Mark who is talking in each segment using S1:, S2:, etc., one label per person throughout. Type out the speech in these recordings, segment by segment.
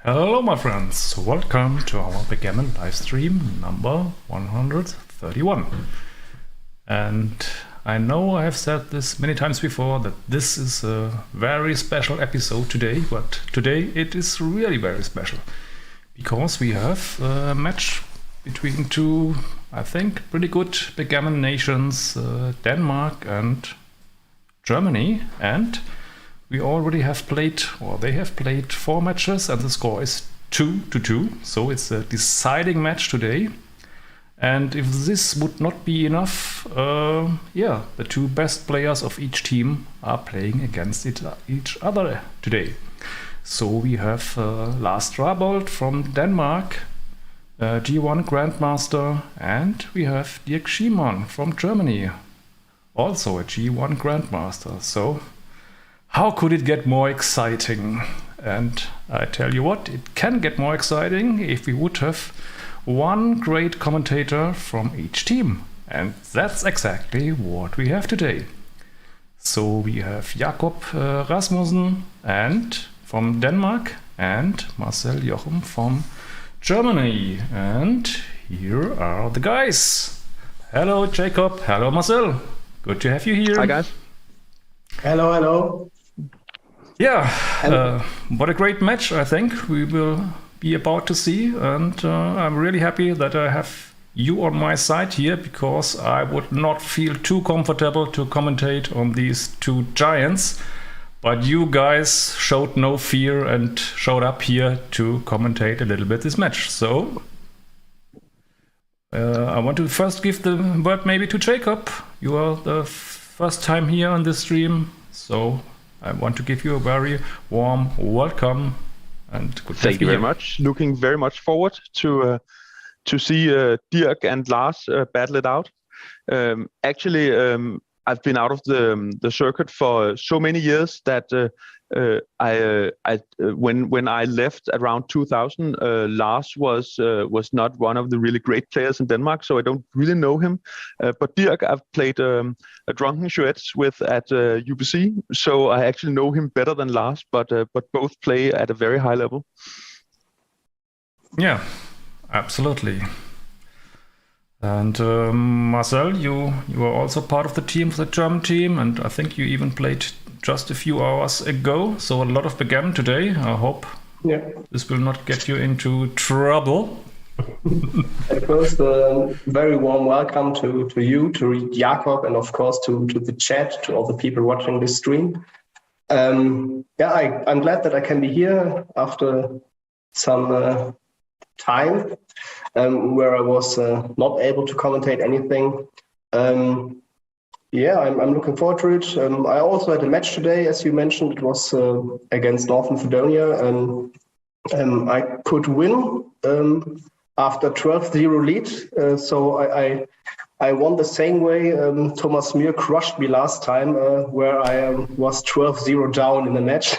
S1: Hello my friends, welcome to our Backgammon live stream number 131. And I know I have said this many times before that this is a very special episode today, but today it is really very special because we have a match between two, I think, pretty good backgammon nations, Denmark and Germany, and we already have played, or they have played 4 matches, and the score is 2-2. So it's a deciding match today. And if this would not be enough, the 2 best players of each team are playing against each other today. So we have Lars Trabolt from Denmark, G1 Grandmaster, and we have Dirk Schiemann from Germany, also a G1 Grandmaster. So how could it get more exciting? And I tell you what, it can get more exciting if we would have one great commentator from each team. And that's exactly what we have today. So we have Jakob Rasmussen and from Denmark and Marcel Jochem from Germany. And here are the guys. Hello Jakob, hello Marcel. Good to have you here.
S2: Hi guys.
S3: Hello, hello.
S1: Yeah, what a great match I think we will be about to see, and I'm really happy that I have you on my side here because I would not feel too comfortable to commentate on these 2 giants, but you guys showed no fear and showed up here to commentate a little bit this match. So I want to first give the word maybe to Jakob. You are the first time here on the stream, so I want to give you a very warm welcome and good.
S2: Thank you very much. Looking very much forward to see Dirk and Lars battle it out. I've been out of the circuit for so many years that when I left around 2000, Lars was not one of the really great players in Denmark, so I don't really know him. But Dirk, I've played a drunken charrettes with at UBC, so I actually know him better than Lars. But both play at a very high level.
S1: Yeah, absolutely. And Marcel, you are also part of the team, of the German team, and I think you even played just a few hours ago. So a lot of backgammon today. I hope this will not get you into trouble.
S3: First, very warm welcome to you, to Jakob, and of course to the chat, to all the people watching this stream. I'm glad that I can be here after some time where I was not able to commentate anything. I'm looking forward to it. I also had a match today, as you mentioned. It was against North Macedonia. I could win after 12-0 lead. So I won the same way Thomas Muir crushed me last time, where I was 12-0 down in the match.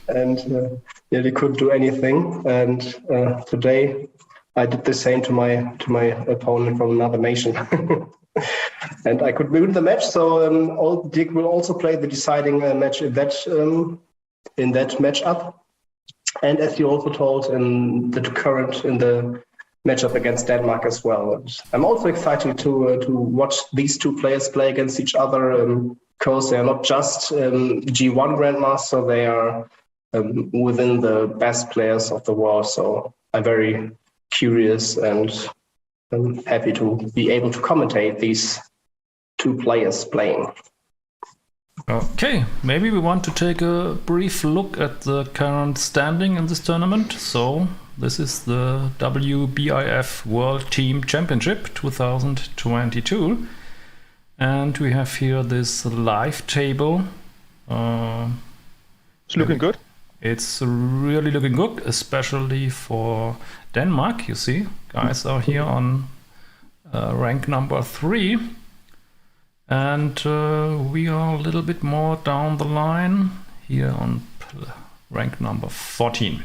S3: And they couldn't do anything. And today I did the same to my opponent from another nation. And I could win the match, so Dick will also play the deciding match in that matchup. And as you also told, in the matchup against Denmark as well. And I'm also excited to watch these 2 players play against each other because they are not just G1 Grandmaster, they are within the best players of the world. So I'm very curious and I'm happy to be able to commentate these 2 players playing.
S1: Okay, maybe we want to take a brief look at the current standing in this tournament. So this is the WBIF World Team Championship 2022. And we have here this live table.
S2: It's looking good.
S1: It's really looking good, especially for Denmark. You see, guys are here on rank number 3. And we are a little bit more down the line here on rank number 14.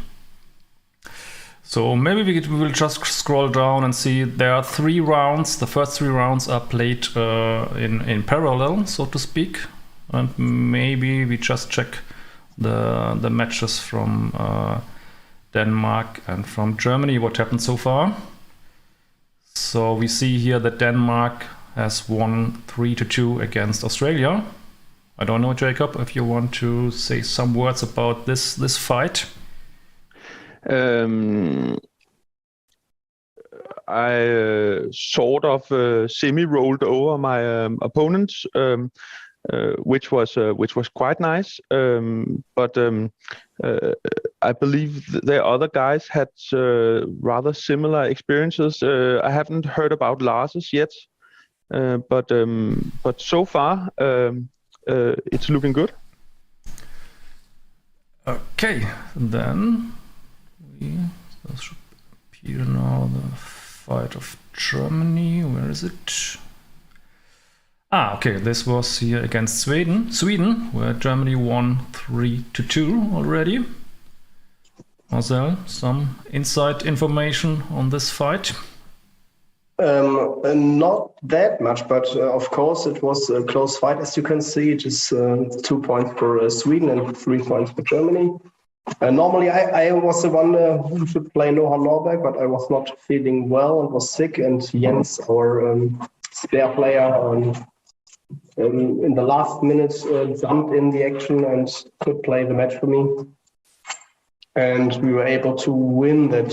S1: So maybe we will just scroll down and see there are 3 rounds. The first 3 rounds are played in parallel, so to speak. And maybe we just check the matches from Denmark and from Germany. What happened so far? So we see here that Denmark has won 3-2 against Australia. I don't know, Jakob, if you want to say some words about this fight.
S2: I sort of semi-rolled over my opponent, which was quite nice. But I believe the other guys had rather similar experiences. I haven't heard about Lars's yet, but so far it's looking good.
S1: Okay, then that should appear now. The fight of Germany. Where is it? Okay, this was here against Sweden, where Germany won 3-2 already. Marcel, some inside information on this fight?
S3: Not that much, but of course it was a close fight. As you can see, it is 2 points for Sweden and 3 points for Germany. Normally, I was the one who should play Johan Norberg, but I was not feeling well and was sick. And Jens, our spare player, in the last minute jumped in the action and could play the match for me. And we were able to win that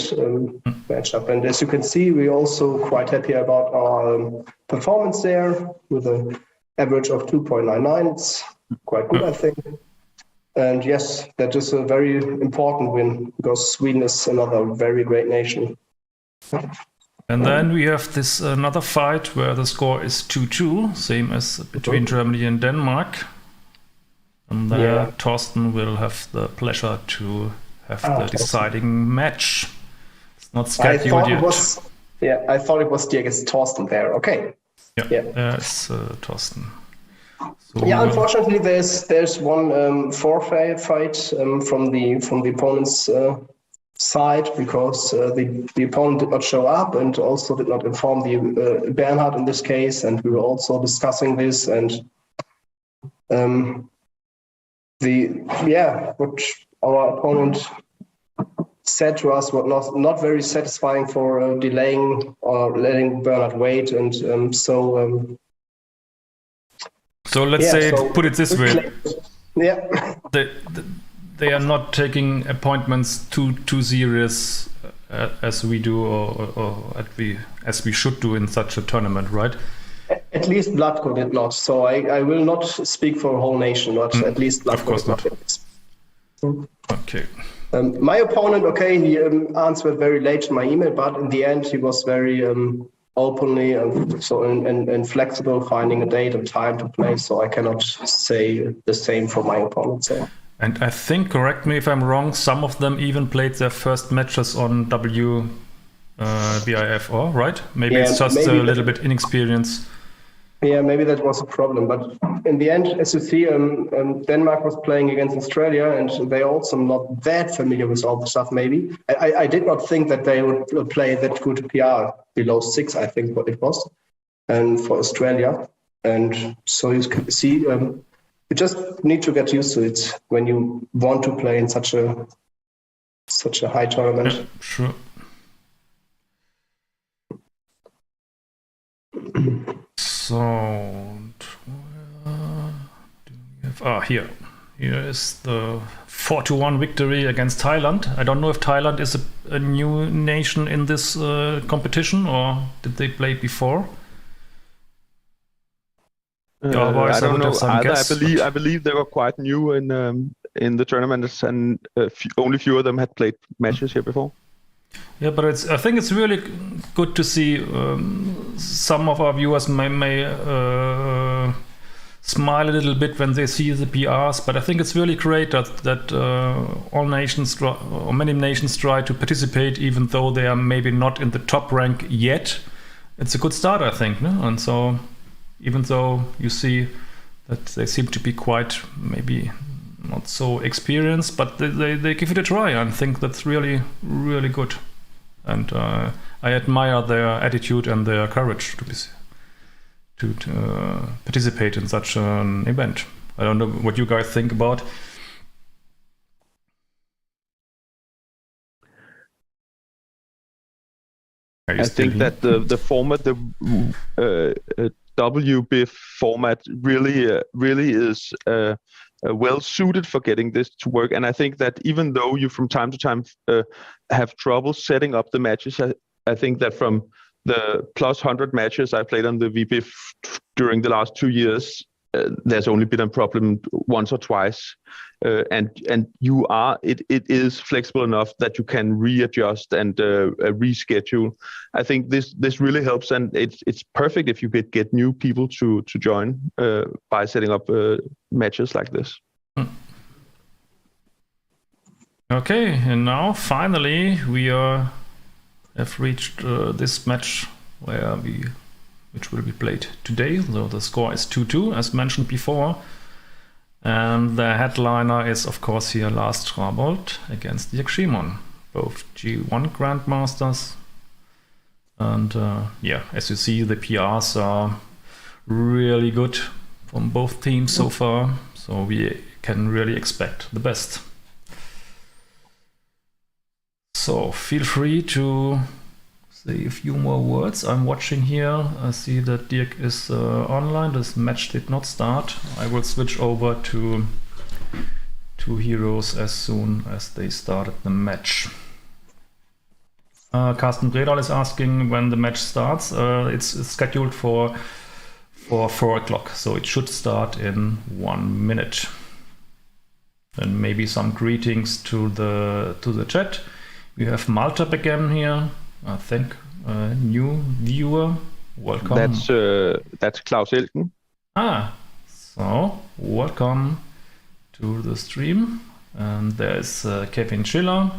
S3: matchup. And as you can see, we're also quite happy about our performance there with an average of 2.99. It's quite good, I think. And yes, that is a very important win because Sweden is another very great nation.
S1: And then we have this another fight where the score is 2-2, same as between Germany and Denmark. And there Torsten will have the pleasure to have the deciding match. It's not scheduled yet.
S3: I thought it was against Torsten there. Okay.
S1: Yeah. It's Torsten. So,
S3: unfortunately, there's one forfeit fight from the opponent's side because the opponent did not show up and also did not inform the Bernhard in this case, and we were also discussing this and what our opponent said to us was not very satisfying for delaying or letting Bernhard wait, and
S1: So let's put it this way.
S3: Yeah.
S1: They are not taking appointments too serious as we do or as we should do in such a tournament, right?
S3: At least Blatko did not. So I will not speak for a whole nation, but at least Blatko
S1: of course not. Okay.
S3: My opponent, he answered very late to my email, but in the end he was very openly and flexible, finding a date and time to play. So I cannot say the same for my opponent. So.
S1: And I think, correct me if I'm wrong, some of them even played their first matches on WBIF, right? Maybe it's just a little bit inexperienced.
S3: Yeah, maybe that was a problem. But in the end, as you see, Denmark was playing against Australia, and they're also not that familiar with all the stuff, maybe. I did not think that they would play that good PR below 6, I think what it was, and for Australia. And so you can see, you just need to get used to it when you want to play in such a high tournament.
S1: Yeah, sure. So, where do we have? Here is the 4-1 victory against Thailand. I don't know if Thailand is a new nation in this competition, or did they play before?
S2: I don't know either. I believe they were quite new in the tournaments, and only few of them had played matches here before.
S1: Yeah, but I think it's really good to see. Some of our viewers may smile a little bit when they see the PRs, but I think it's really great that all nations or many nations try to participate, even though they are maybe not in the top rank yet. It's a good start, I think, no? And so, even though you see that they seem to be quite maybe not so experienced, but they give it a try. I think that's really, really good. And I admire their attitude and their courage to participate in such an event. I don't know what you guys think about.
S2: I think that the format, the WBIF format, really is well suited for getting this to work. And I think that even though you from time to time have trouble setting up the matches, I think that from the plus 100 matches I played on the WBIF during the last 2 years, there's only been a problem once or twice, and it is flexible enough that you can readjust and reschedule. I think this really helps, and it's perfect if you could get new people to join by setting up matches like this.
S1: Okay, and now finally we have reached this match which will be played today. So the score is 2-2, as mentioned before. And the headliner is, of course, here Lars Trabolt against Dirk Schiemann, both G1 Grandmasters. And yeah, as you see, the PRs are really good from both teams so far. So we can really expect the best. So feel free to say a few more words. I'm watching here. I see that Dirk is online. This match did not start. I will switch over to two heroes as soon as they started the match. Carsten Bredal is asking when the match starts. It's scheduled for 4 o'clock, so it should start in 1 minute. And maybe some greetings to the chat. We have Malta Backgammon here. I think new viewer. Welcome.
S2: That's Klaus Elken.
S1: So welcome to the stream. And there's Kevin Schiller.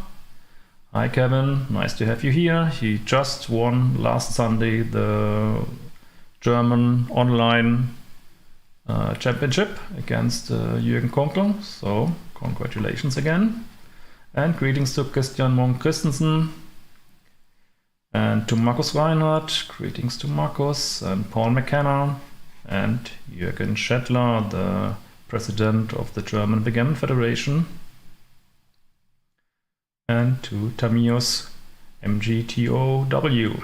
S1: Hi Kevin, nice to have you here. He just won last Sunday the German online championship against Jürgen Konkel. So congratulations again. And greetings to Christian Munk Christensen. And to Markus Reinhardt, greetings to Markus and Paul McKenna and Jürgen Schettler, the president of the German Backgammon Federation. And to Tamios MGTOW.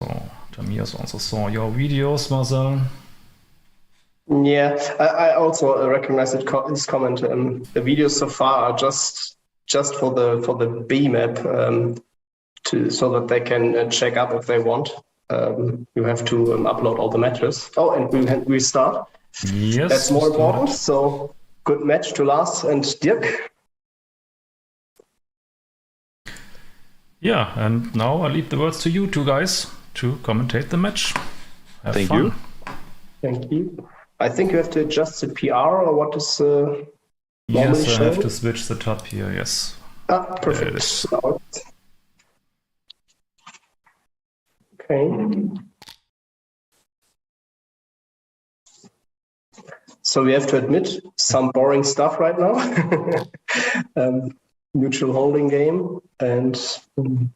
S1: So Tamios also saw your videos, Marcel.
S3: Yeah, I also recognize his comment. The videos so far are just for the B map so that they can check up if they want. You have to upload all the matches. Oh, and we start.
S1: Yes,
S3: that's more important. So good match to Lars and Dirk.
S1: Yeah, and now I leave the words to you two guys to commentate the match. Have
S2: Thank
S1: fun.
S2: you.
S3: Thank you. I think you have to adjust the PR or what is
S1: yes, I
S3: shown?
S1: have to switch the top here, yes.
S3: Perfect. Okay. So we have to admit some boring stuff right now. Mutual holding game and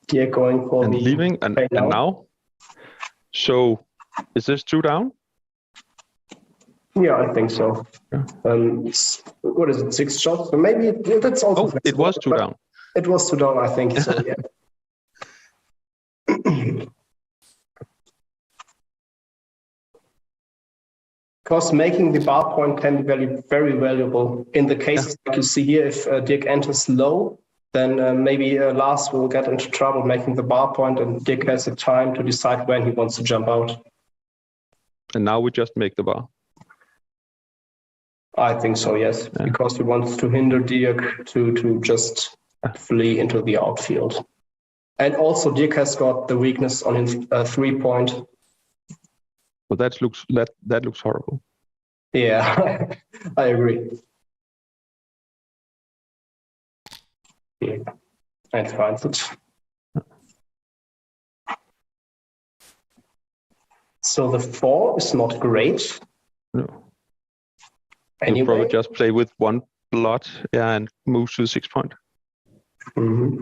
S3: Dirk going for the
S2: leaving and now. So is this 2 down?
S3: Yeah, I think so.
S2: Yeah.
S3: What is it, 6 shots? But maybe that's also.
S2: Oh, it was 2 down.
S3: It was 2 down, I think. So yeah. Because making the bar point can be very, very valuable. In the cases like you see here, if Dirk enters low, then maybe Lars will get into trouble making the bar point, and Dirk has the time to decide when he wants to jump out.
S2: And now we just make the bar.
S3: I think so, yes, because he wants to hinder Dirk to just flee into the outfield. And also Dirk has got the weakness on his 3-point.
S2: But that looks horrible.
S3: Yeah, I agree. Yeah, and finds it. So the 4 is not great.
S2: No.
S3: Anyway.
S2: You'll probably just play with 1 blot, and move to the 6-point.
S3: Mm-hmm.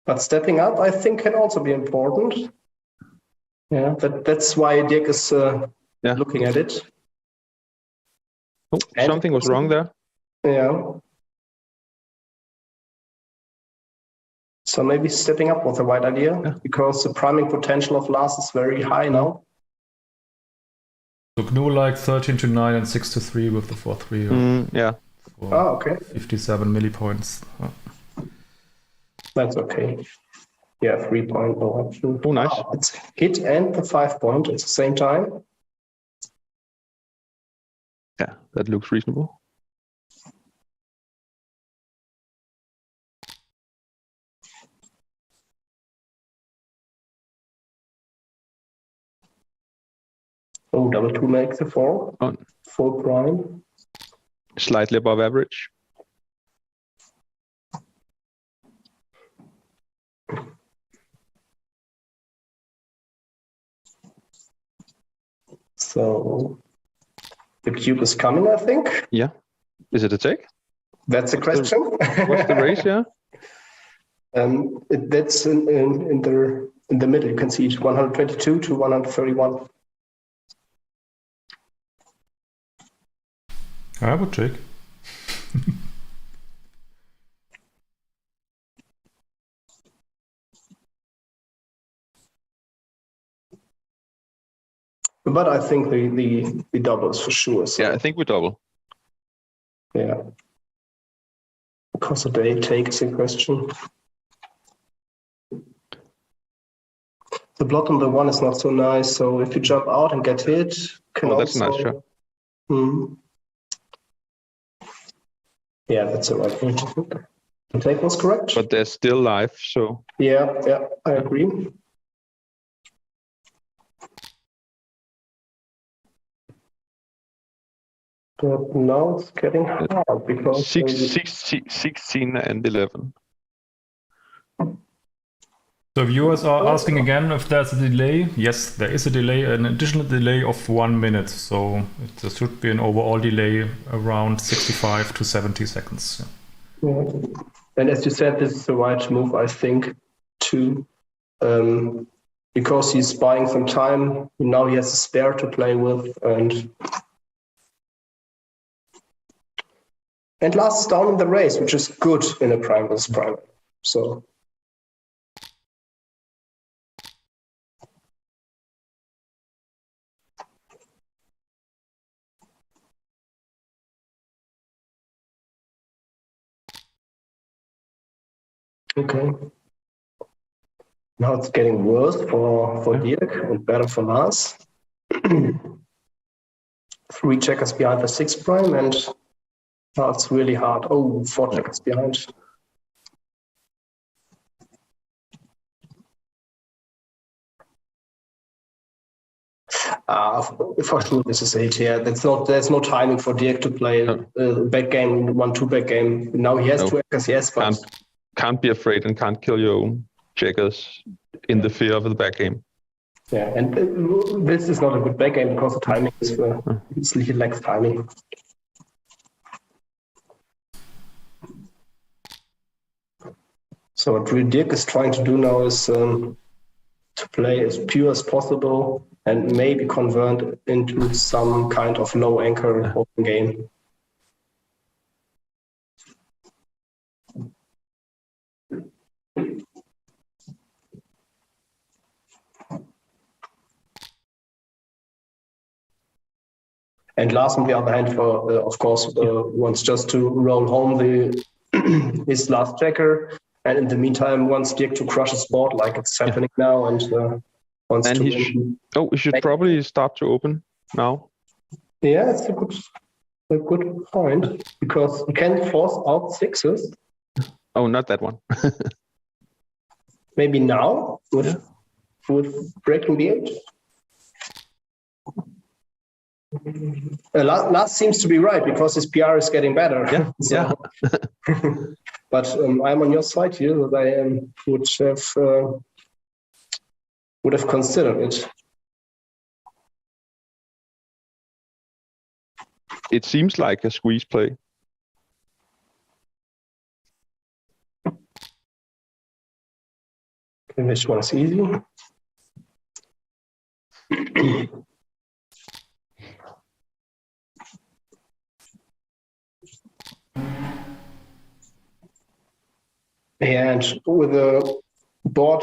S3: But stepping up, I think, can also be important. Yeah, that's why Dirk is looking at it.
S2: Oh, something was wrong there.
S3: Yeah. So maybe stepping up was the right idea because the priming potential of Lars is very high now.
S1: So GNU like 13-9 and 6-3 with the 4-3.
S2: Yeah.
S3: Okay.
S1: 57 millipoints.
S3: That's okay. Yeah, 3 point.
S2: Oh, nice.
S3: It's hit and the 5 point at the same time.
S2: Yeah, that looks reasonable.
S3: Oh, double 2 makes a 4.
S2: Oh.
S3: 4 prime.
S2: Slightly above average.
S3: So the cube is coming, I think.
S2: Yeah. Is it a take?
S3: That's the question.
S2: What's the race? Yeah.
S3: That's in the middle. You can see it 122 to 131.
S1: I would take.
S3: But I think the doubles for sure. So,
S2: Yeah, I think we double.
S3: yeah. Because the day takes in question. The blot on the 1 is not so nice. So if you jump out and get hit, can
S2: that's
S3: also...
S2: nice shot.
S3: Yeah, that's the right thing to think. The take was correct.
S2: But they're still live, so...
S3: Yeah, I agree. But now it's getting hard because...
S2: 16 and 11.
S1: So viewers are asking again if there's a delay. Yes, there is a delay, an additional delay of 1 minute. So there should be an overall delay around 65 to 70 seconds.
S3: Yeah. And as you said, this is the right move, I think, too. Because he's buying some time. Now he has a spare to play with. And Lars is down in the race, which is good in a prime versus prime. So... Okay. Now it's getting worse for Dirk and better for Lars. 3 checkers behind the 6 prime, and now it's really hard. Oh, 4 checkers behind. For sure, this is it. Yeah, there's no timing for Dirk to play backgammon 1-2 backgammon. Now he has 2 checkers, yes, but
S2: can't be afraid and can't kill your own checkers in the fear of the backgammon.
S3: Yeah, and this is not a good backgammon because the timing is it lacks timing. So what really Dirk is trying to do now is to play as pure as possible and maybe convert into some kind of low anchor open game. And Lars, on the other hand, of course, wants just to roll home his last checker, and in the meantime wants Dirk to crush his board like it's happening now, and wants
S2: and
S3: to.
S2: He should probably start to open now.
S3: Yeah, it's a good point because you can force out 6s.
S2: Oh, not that one.
S3: Maybe now with breaking the 8. Lars seems to be right because his PR is getting better.
S2: Yeah,
S3: so, but I'm on your side here that I would have considered it.
S2: It seems like a squeeze play.
S3: Okay, this one's easy. And with the board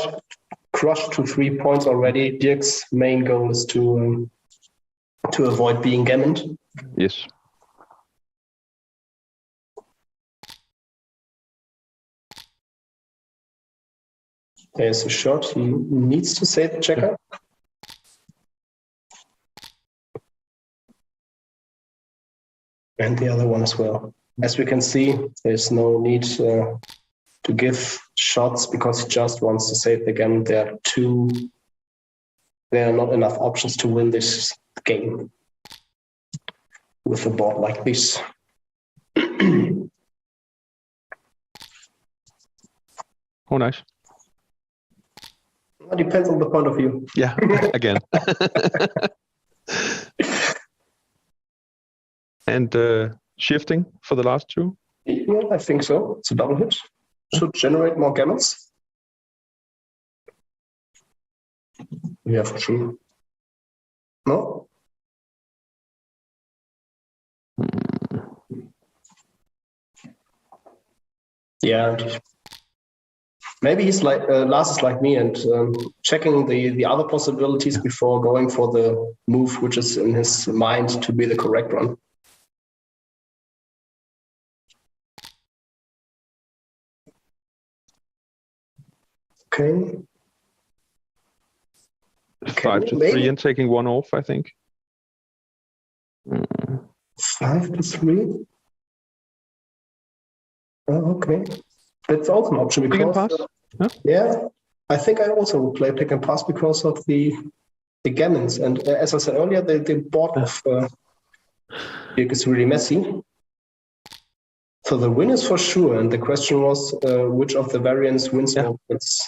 S3: crushed to 3 points already, Dirk's main goal is to avoid being gammoned.
S2: Yes.
S3: There's a shot. He needs to save the checker. And the other one as well. As we can see, there's no need to give shots because he just wants to save the gammon. There are not enough options to win this game with a board like this.
S2: Oh, nice.
S3: It depends on the point of view.
S2: Yeah, again. And shifting for the last two?
S3: Yeah, I think so. It's a double hit. Should generate more gammons. Yeah, for sure. No? Yeah. Maybe he's like Lars is like me and checking the other possibilities before going for the move, which is in his mind to be the correct one. Okay.
S2: 5 to 3 and taking one off, I think.
S3: 5 to 3. Oh, okay. That's also an option
S2: Pick and
S3: because
S2: pass?
S3: yeah, I think I also would play pick and pass because of the gammons. And as I said earlier, the board of Dirk is really messy. So the win is for sure. And the question was which of the variants wins more points.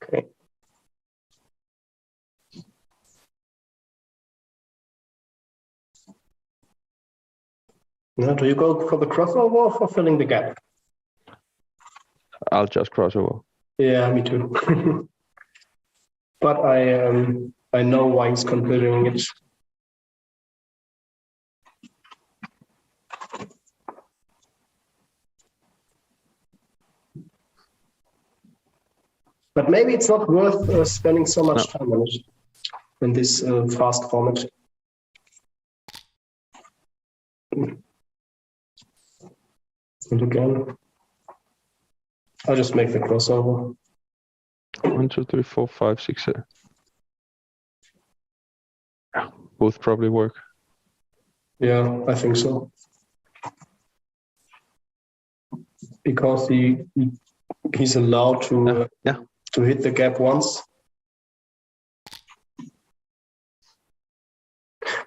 S3: Okay. Now, do you go for the crossover or for filling the gap?
S2: I'll just cross over.
S3: Yeah, me too. But I know why he's considering it. But maybe it's not worth spending so much time on it in this fast format. And again, I'll just make the crossover.
S2: 1, 2, 3, 4, 5, 6, 7. Yeah, both probably work.
S3: Yeah, I think so. Because he's allowed to hit the gap once.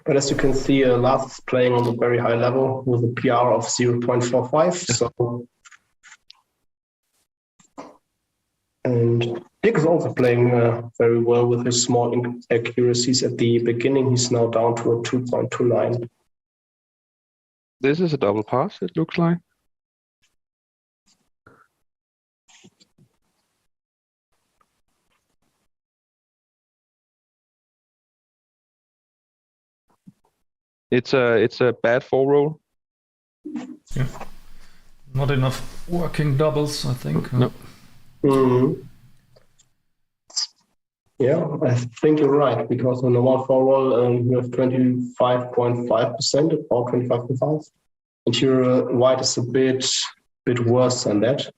S3: But as you can see, Lars is playing on a very high level with a PR of 0.45. So, and Dirk is also playing very well with his small inaccuracies at the beginning. He's now down to a 2.29.
S2: This is a double pass, it looks like. It's a bad 4 roll.
S1: Yeah. Not enough working doubles, I think.
S2: No.
S3: Mm-hmm. Yeah, I think you're right, because on the 1-4 roll, you have 25.5%, about 25.5%. And here, white is a bit worse than that.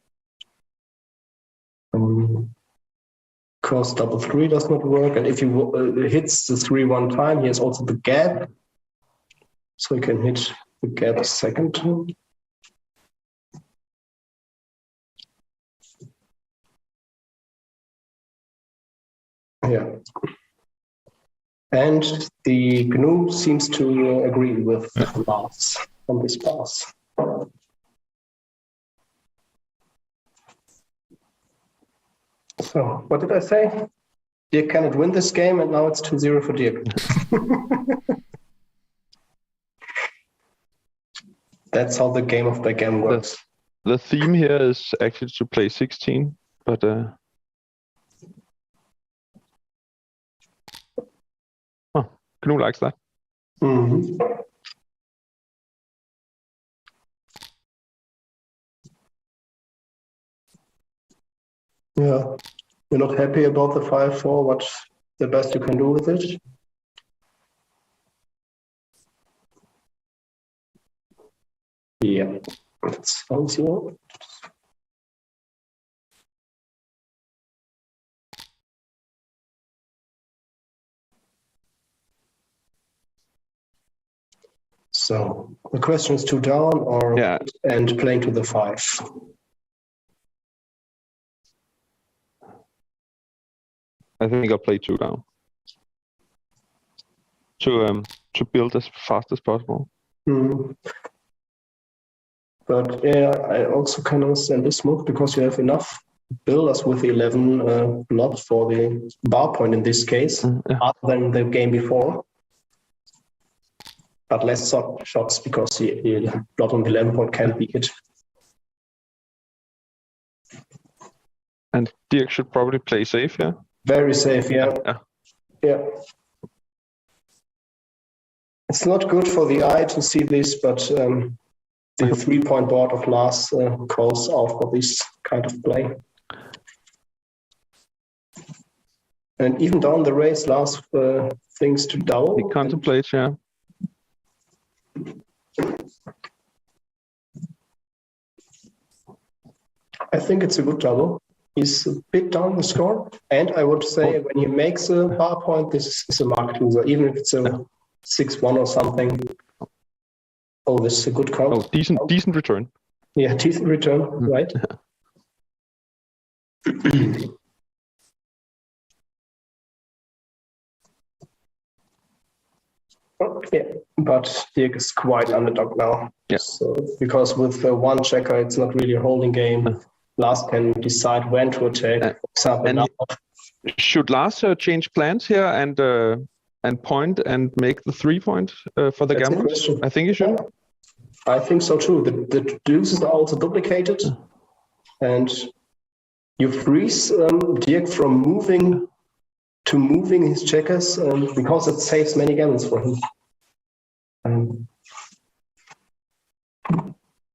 S3: Because double 3 does not work. And if he hits the 3 one time, he has also the gap. So he can hit the gap a second time. Yeah. And the GNU seems to agree with Lars on this pass. So, what did I say? Dirk cannot win this game, and now it's 2-0 for Dirk. That's how the game of backgammon works.
S2: The theme here is actually to play 16, but Gnu likes that.
S3: Mm-hmm. Yeah, you're not happy about the 5-4. What's the best you can do with it? Yeah, that's also. So the question is 2 down or and playing to the 5.
S2: I think I'll play 2 down to build as fast as possible.
S3: Mm. But yeah, I also can understand this move because you have enough builders with 11 blood for the bar point in this case, other than the game before. But less shots because the blood on the 11 point can't be hit.
S2: And Dirk should probably play safe, yeah?
S3: Very safe, yeah. Yeah. It's not good for the eye to see this, but the 3-point board of Lars calls out for this kind of play. And even down the race, Lars thinks to double.
S2: He contemplates, yeah.
S3: I think it's a good double. He's a bit down the score. And I would say when he makes a bar point, this is a market loser, even if it's a 6-1 or something. Oh, this is a good call.
S2: Oh, decent return.
S3: Yeah, decent return, right? Okay, but Dirk is quite underdog now.
S2: Yeah.
S3: So, because with one checker, it's not really a holding game. Lars can decide when to attack. For example, now.
S2: Should Lars change plans here and point and make the 3-point for the gammon? I think he should.
S3: Yeah, I think so too. The deuces are also duplicated, and you freeze Dirk from moving his checkers because it saves many gammons for him.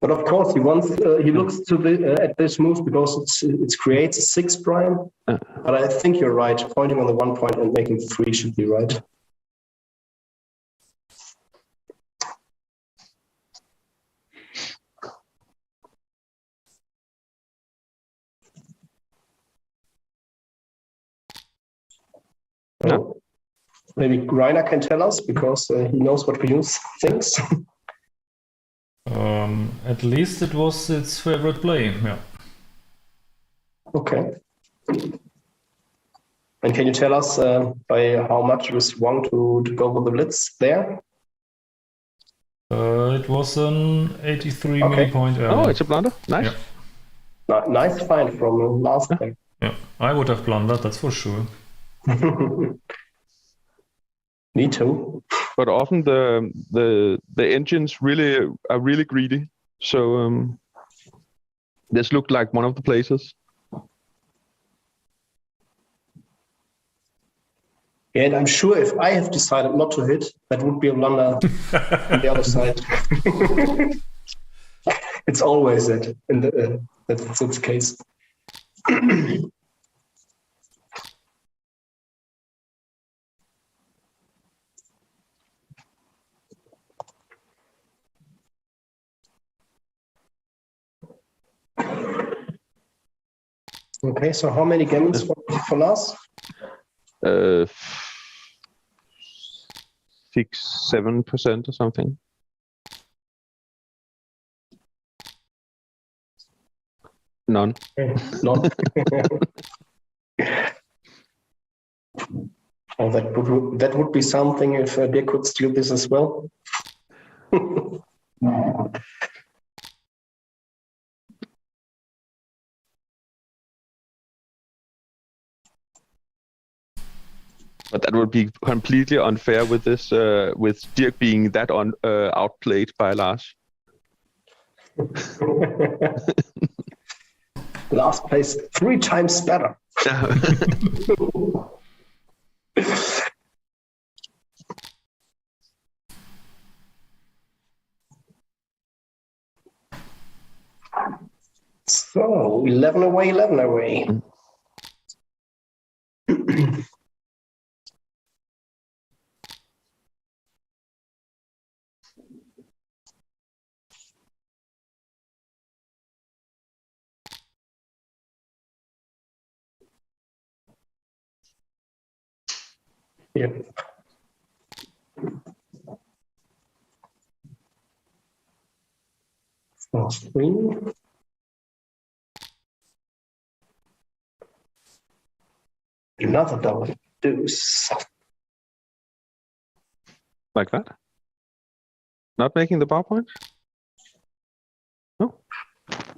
S3: But of course, he looks to at this move because it creates a 6 prime. But I think you're right. Pointing on the 1 point and making 3 should be right. No. Maybe Rainer can tell us because he knows what Venus thinks.
S1: At least it was its favorite play, yeah.
S3: Okay. And can you tell us by how much it was wrong to go with the blitz there?
S1: It was an 83 millipoint error.
S2: Oh, it's a blunder. Nice.
S3: Yeah. Nice find from last time.
S1: Yeah, I would have blundered, that's for sure.
S3: Me too.
S2: But often the engines are really greedy. So this looked like one of the places.
S3: Yeah, and I'm sure if I have decided not to hit, that would be a blunder on the other side. It's always that in that's the case. Okay, so how many gammons for Lars?
S2: 6-7% or something. None.
S3: None. Oh, that would be something if they could steal this as well.
S2: But that would be completely unfair with this, with Dirk being that outplayed by Lars.
S3: Last place 3 times better. So 11 away, 11 away. Yeah. Last 3. Another double deuce.
S2: Like that? Not making the bar point? No?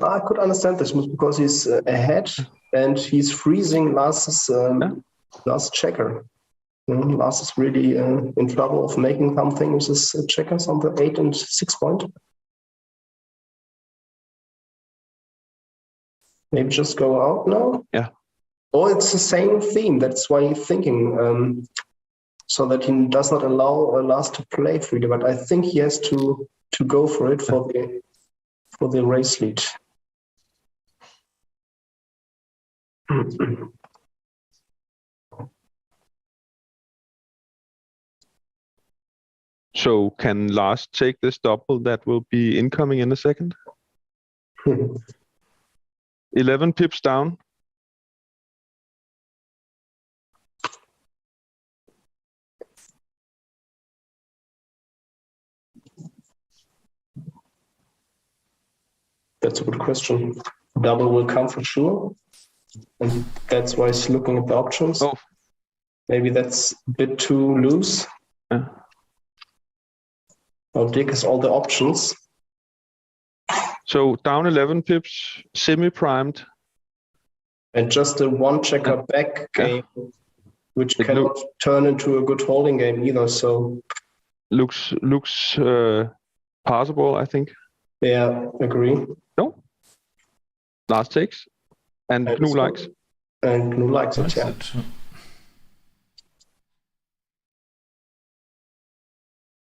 S3: I could understand this because he's ahead and he's freezing Lars's last checker. Lars is really in trouble of making something with his checkers on the 8 and 6 point. Maybe just go out now?
S2: Yeah.
S3: Or it's the same theme. That's why he's thinking, so that he does not allow Lars to play freely. But I think he has to go for it for the race lead.
S2: So can Lars take this double that will be incoming in a second? 11 pips down.
S3: That's a good question. Double will come for sure. And that's why he's looking at the options.
S2: Oh.
S3: Maybe that's a bit too loose.
S2: Yeah.
S3: Now Dirk has all the options.
S2: So down 11 pips, semi-primed.
S3: And just a one checker back game, which
S2: It
S3: cannot turn into a good holding game either. So
S2: looks possible, I think.
S3: Yeah, agree.
S2: No? Lars takes. And Gnu likes.
S3: And Gnu likes it,
S1: That's
S3: yeah.
S1: it.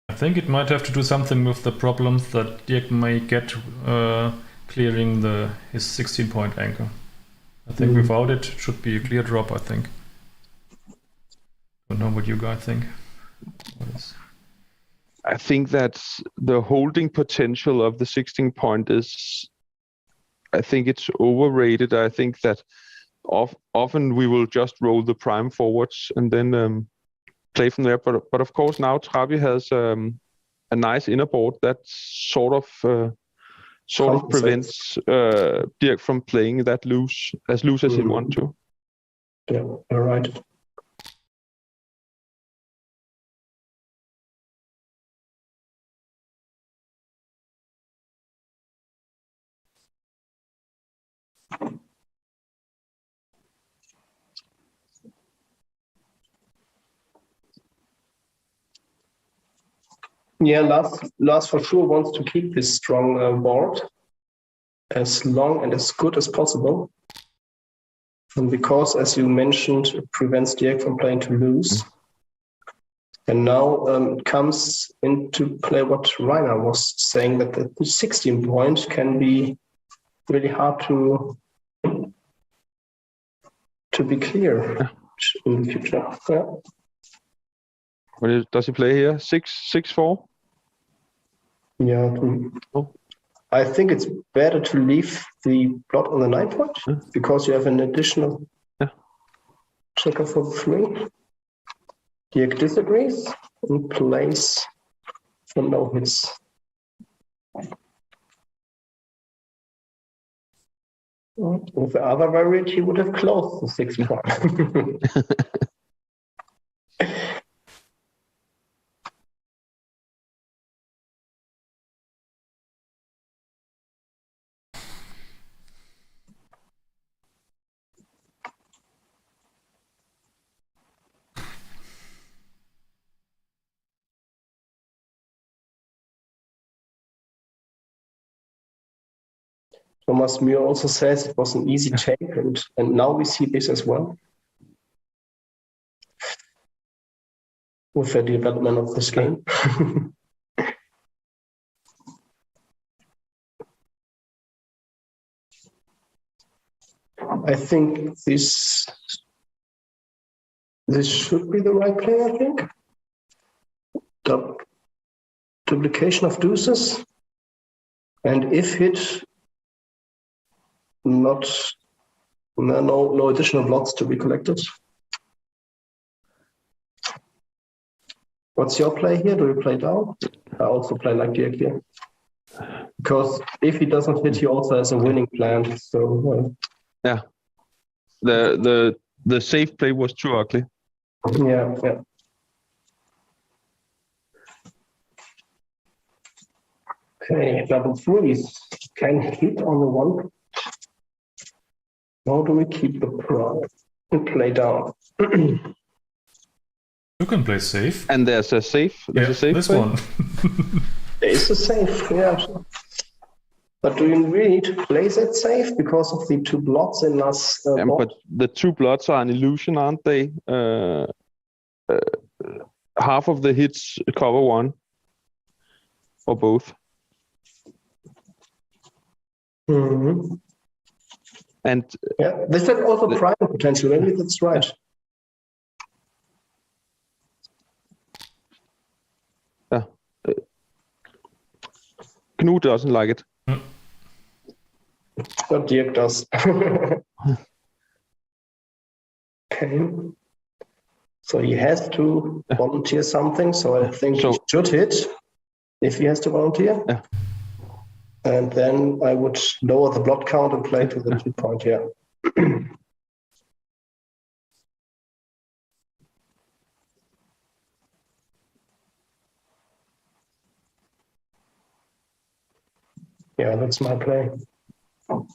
S1: I think it might have to do something with the problems that Dirk may get clearing his 16-point anchor. I think without it should be a clear drop, I think. Don't know what you guys think.
S2: I think that the holding potential of the 16 point is, I think it's overrated. I think that often we will just roll the prime forwards and then play from there. But of course now Trabi has a nice inner board that sort of prevents Dirk from playing that loose as he wants to.
S3: Yeah, you're right. Yeah, Lars for sure wants to keep this strong board as long and as good as possible. And because, as you mentioned, it prevents Dirk from playing to lose. And now it comes into play what Rainer was saying, that the 16 point can be really hard to be clear in the future. Yeah.
S2: What does he play here? 6-4?
S3: Yeah. I think it's better to leave the blot on the 9 point because you have an additional checker for the 3. Dirk disagrees and plays for no hits. With the other variant, he would have closed the 6 point. Thomas Muir also says it was an easy take, and now we see this as well with the development of this game. I think this should be the right play, I think. Duplication of deuces. And if hit, no additional blots to be collected. What's your play here? Do you play down? I also play like Dirk here. Because if he doesn't hit, he also has a winning plan. So
S2: yeah, the safe play was too ugly.
S3: Yeah. Okay, double threes can hit on the one. How do we keep the prime and play down?
S1: You can play safe.
S2: And there's a safe. There's a safe
S1: this
S2: play?
S1: one.
S3: There is a safe, yeah. But do you really need to play that safe because of the two blots in last
S2: But the two blots are an illusion, aren't they? Half of the hits cover one. Or both.
S3: Mm-hmm.
S2: And
S3: yeah, this is also prime potential. Maybe that's right.
S2: Yeah. Knut doesn't like it.
S3: But Dirk does. Okay. So he has to volunteer something. So I think he should hit if he has to volunteer.
S2: Yeah.
S3: And then I would lower the blot count and play to the 2 point here. Yeah, that's my play. Oh,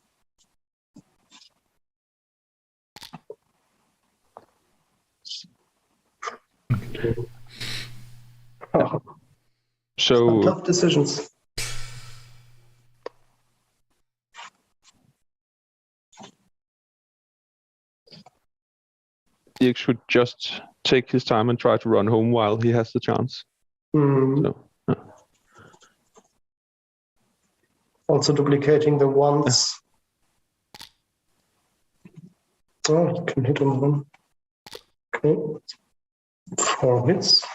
S2: so
S3: tough decisions.
S2: Dirk should just take his time and try to run home while he has the chance. So,
S3: also duplicating the ones. Oh, you can hit on one. Okay. 4 hits.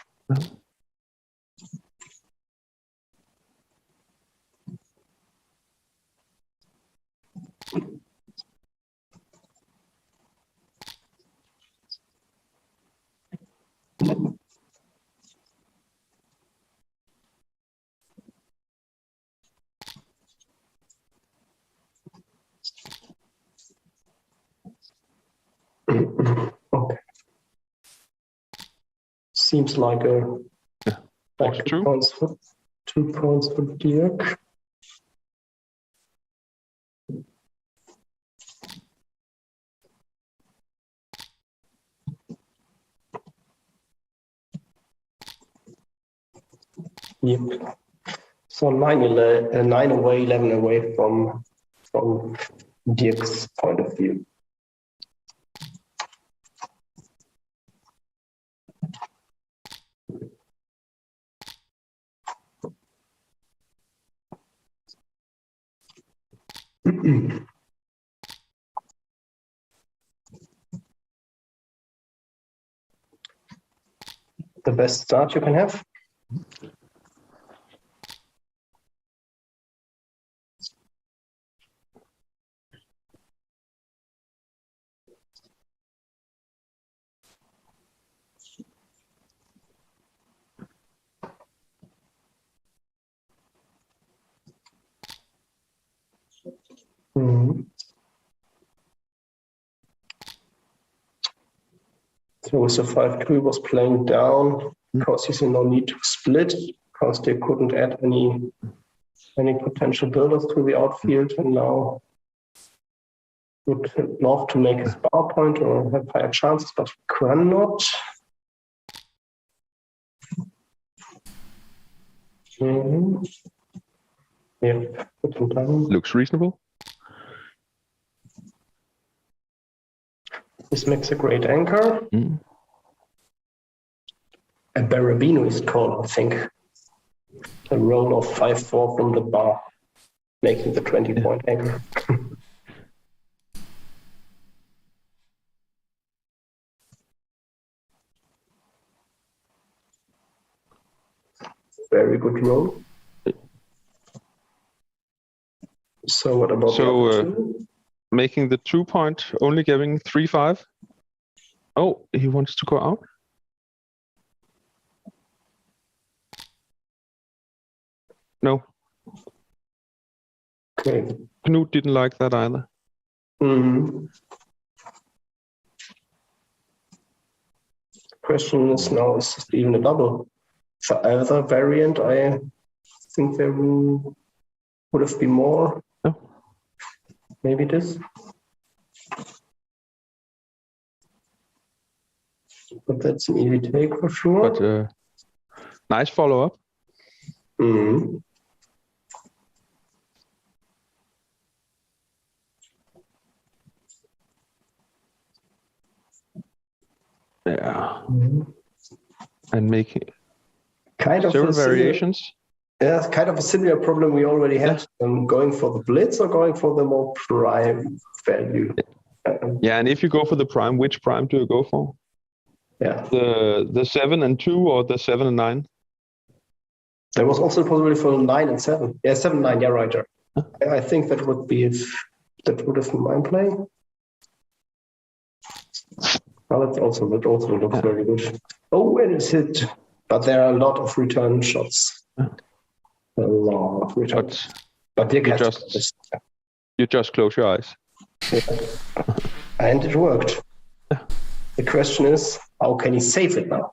S3: Okay. Seems like a like 2 points for 2 points for Dirk. Yep. So 9 away, 11 away from Dirk's point of view. The best start you can have. So with the 5-2 he was playing down because he's in no need to split because they couldn't add any potential builders to the outfield, and now would love to make his power point or have higher chances, but cannot. Yeah,
S2: looks reasonable.
S3: This makes a great anchor.
S2: Mm.
S3: A Barabino is called, I think. A roll of 5-4 from the bar, making the 20-point anchor. Very good roll. So what about the other two?
S2: Making the 2-point, only giving 3-5. Oh, he wants to go out. No.
S3: Okay.
S2: Knut didn't like that either.
S3: Mm-hmm. Question is now, is it even a double? For either variant, I think there would have been more.
S2: No.
S3: Maybe this. But that's an easy take for sure.
S2: But nice follow-up.
S3: Mm-hmm.
S2: Yeah.
S3: Mm-hmm.
S2: And making
S3: Kind of
S2: several
S3: a similar,
S2: variations.
S3: yeah, kind of a similar problem we already had. Going for the blitz or going for the more prime value.
S2: Yeah, and if you go for the prime, which prime do you go for?
S3: Yeah.
S2: The 7 and 2 or the 7 and 9?
S3: There was also a possibility for 9 and 7. Yeah, 7, 9. Yeah, right there. I think that would be that would have been my play. Well, that also looks very good. Oh, and it's hit. But there are a lot of return shots. A lot of return. But you
S2: just close your eyes.
S3: Yeah. And it worked. The question is, how can he save it now?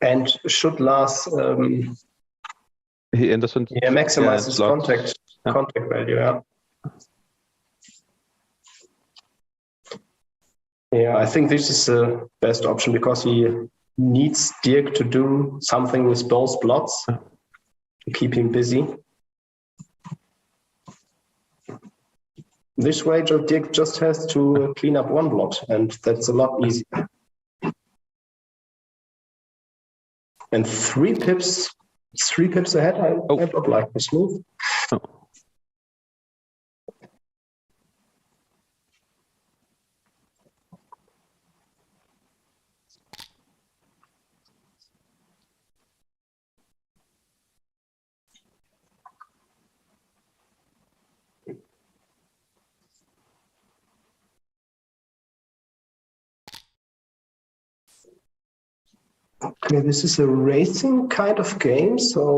S3: And should Lars maximize his contact value? Yeah. Yeah, I think this is the best option because he needs Dirk to do something with those plots to keep him busy. This way, Dirk just has to clean up one blot, and that's a lot easier. And 3 pips ahead, I don't like this move.
S2: Oh.
S3: Okay, this is a racing kind of game, so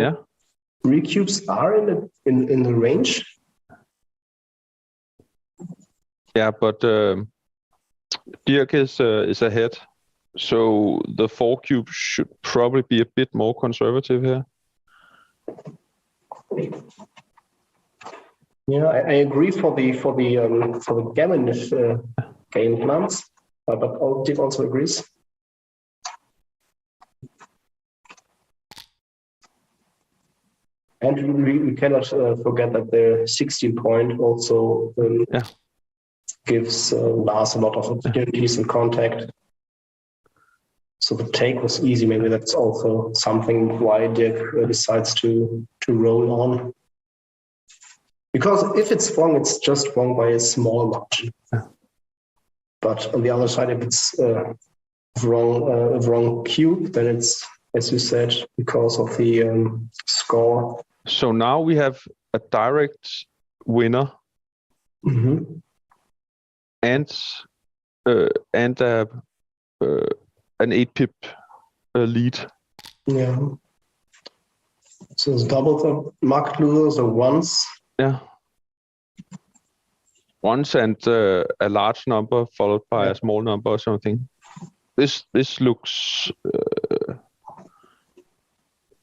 S3: 3 cubes are in the range.
S2: Yeah, but Dirk is ahead, so the 4 cube should probably be a bit more conservative here.
S3: Yeah, I agree for the gammon game plans, but Dirk also agrees. And we cannot forget that the 16-point also gives Lars a lot of opportunities and contact. So the take was easy. Maybe that's also something why Dirk decides to roll on. Because if it's wrong, it's just wrong by a small margin.
S2: Yeah.
S3: But on the other side, if it's wrong cube, then it's, as you said, because of the score.
S2: So now we have a direct winner and an 8-pip lead.
S3: Yeah. So it's double the market losers or ones.
S2: Yeah. Ones and a large number followed by a small number or something. This looks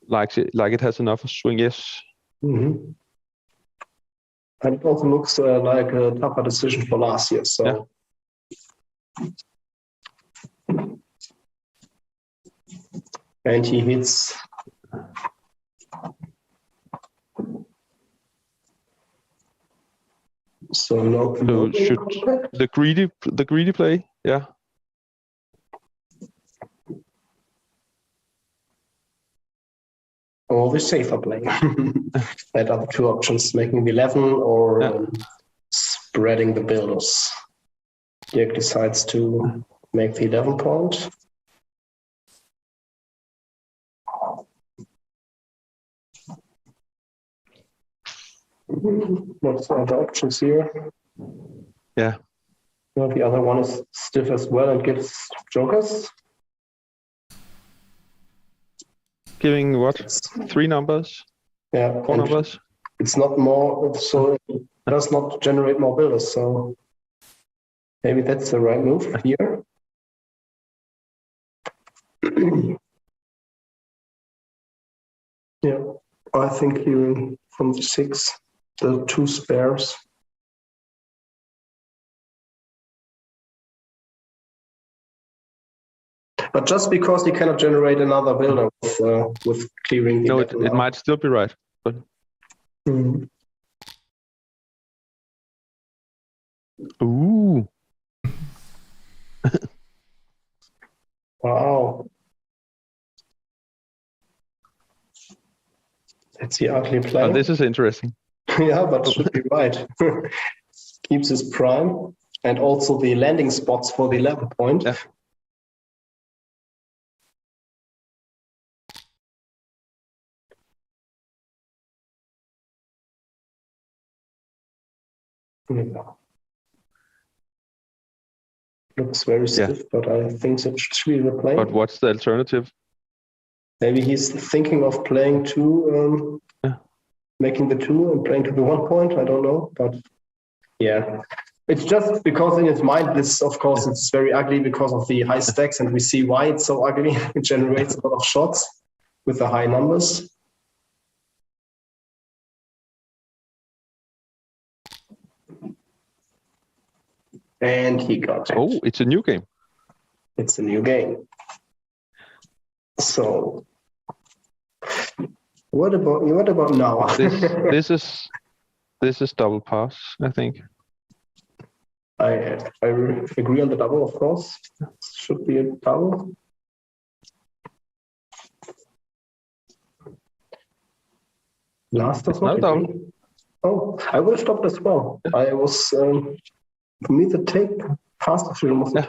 S2: like it has enough swing, yes.
S3: Mm-hmm. And it also looks like a tougher decision for last year. So. Yeah. And he hits. So no.
S2: So should the greedy play? Yeah.
S3: Or the safer play. That are the two options: making the 11 or spreading the builders. Dirk decides to make the 11 point. What's the other options here?
S2: Yeah.
S3: Well, the other one is stiff as well and gives jokers.
S2: Giving what? 3 numbers?
S3: Yeah.
S2: 4 numbers?
S3: It's not more, so it does not generate more builders. So maybe that's the right move here. Yeah, I think here from the 6, the 2 spares. But just because he cannot generate another builder with clearing the...
S2: No, it might still be right. But... Ooh.
S3: Wow. That's the ugly play.
S2: Oh, this is interesting.
S3: Yeah, but should be right. Keeps his prime and also the landing spots for the 11 point.
S2: Yeah.
S3: Yeah. Looks very stiff, but I think that should be the play.
S2: But what's the alternative?
S3: Maybe he's thinking of playing 2, making the 2 and playing to the 1 point. I don't know, but yeah. It's just because in his mind, this, of course, it's very ugly because of the high stacks, and we see why it's so ugly. It generates a lot of shots with the high numbers. And he got it.
S2: Oh, it's a new game.
S3: It's a new game. So, what about now?
S2: This is double pass, I think.
S3: I agree on the double, of course. Should be a double. Last does not agree. Oh, I would have stopped as well. I was, for me, the take past the film was the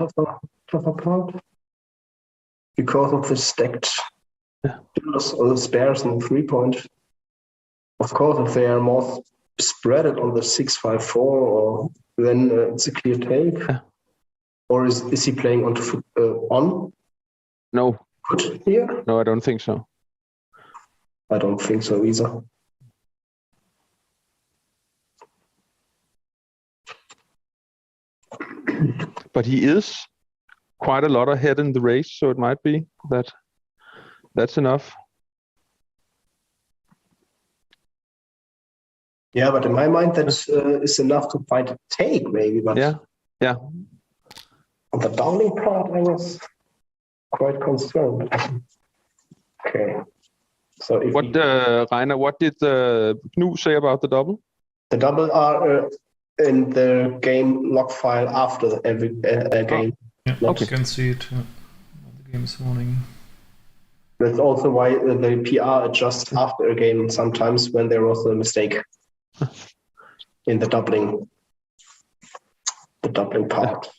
S3: tougher part because of the stacked builders or the spares and the 3 point. Of course, if they are more spread it on the 6-5-4, or then it's a clear take. Or is he playing on?
S2: No.
S3: Good here?
S2: No, I don't think so.
S3: I don't think so either.
S2: But he is quite a lot ahead in the race, so it might be that's enough.
S3: Yeah, but in my mind, that is enough to find a take, maybe. But
S2: yeah.
S3: On the doubling part, I was quite concerned. Okay. So if
S2: Rainer, what did Knu say about the double?
S3: The double are in the game log file after every game.
S1: Yeah, you can see it on the game this morning.
S3: That's also why the PR adjusts after a game sometimes when there was a mistake in the doubling part.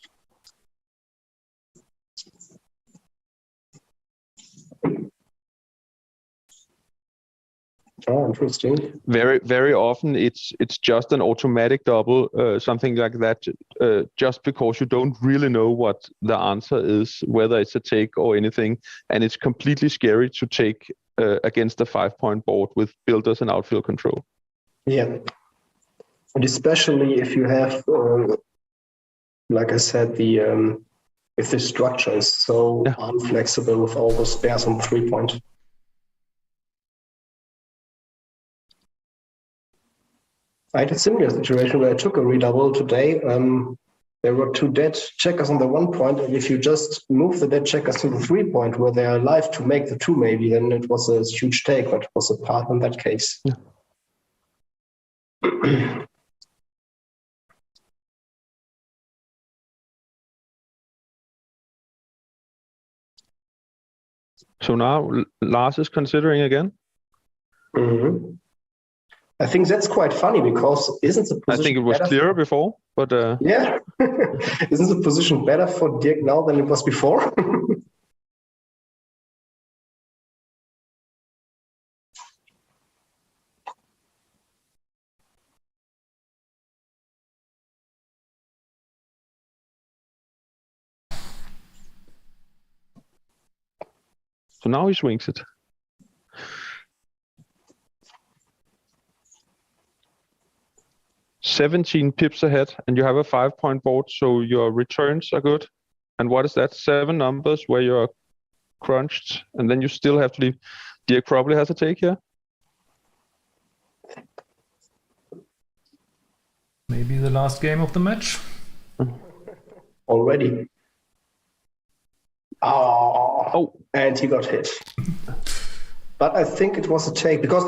S3: Oh, interesting.
S2: Very, very often it's just an automatic double, something like that, just because you don't really know what the answer is, whether it's a take or anything, and it's completely scary to take against a 5-point board with builders and outfield control.
S3: Yeah, and especially if you have, like I said, if the structure is so unflexible with all the spares on 3-point. I had a similar situation where I took a redouble today. There were 2 dead checkers on the 1 point, and if you just move the dead checkers to the 3 point where they are alive to make the 2 maybe, then it was a huge take, but it was a part in that case. Yeah.
S2: So now Lars is considering again.
S3: Mm-hmm. I think that's quite funny because isn't the position
S2: I think it was clearer before, but
S3: yeah, isn't the position better for Dirk now than it was before?
S2: so now he swings it. $17 pips ahead, and you have a 5-point board, so your returns are good. And what is that? 7 numbers where you're crunched, and then you still have to leave. Dirk probably has a take here.
S1: Maybe the last game of the match.
S3: Already. Oh, and he got hit. But I think it was a take because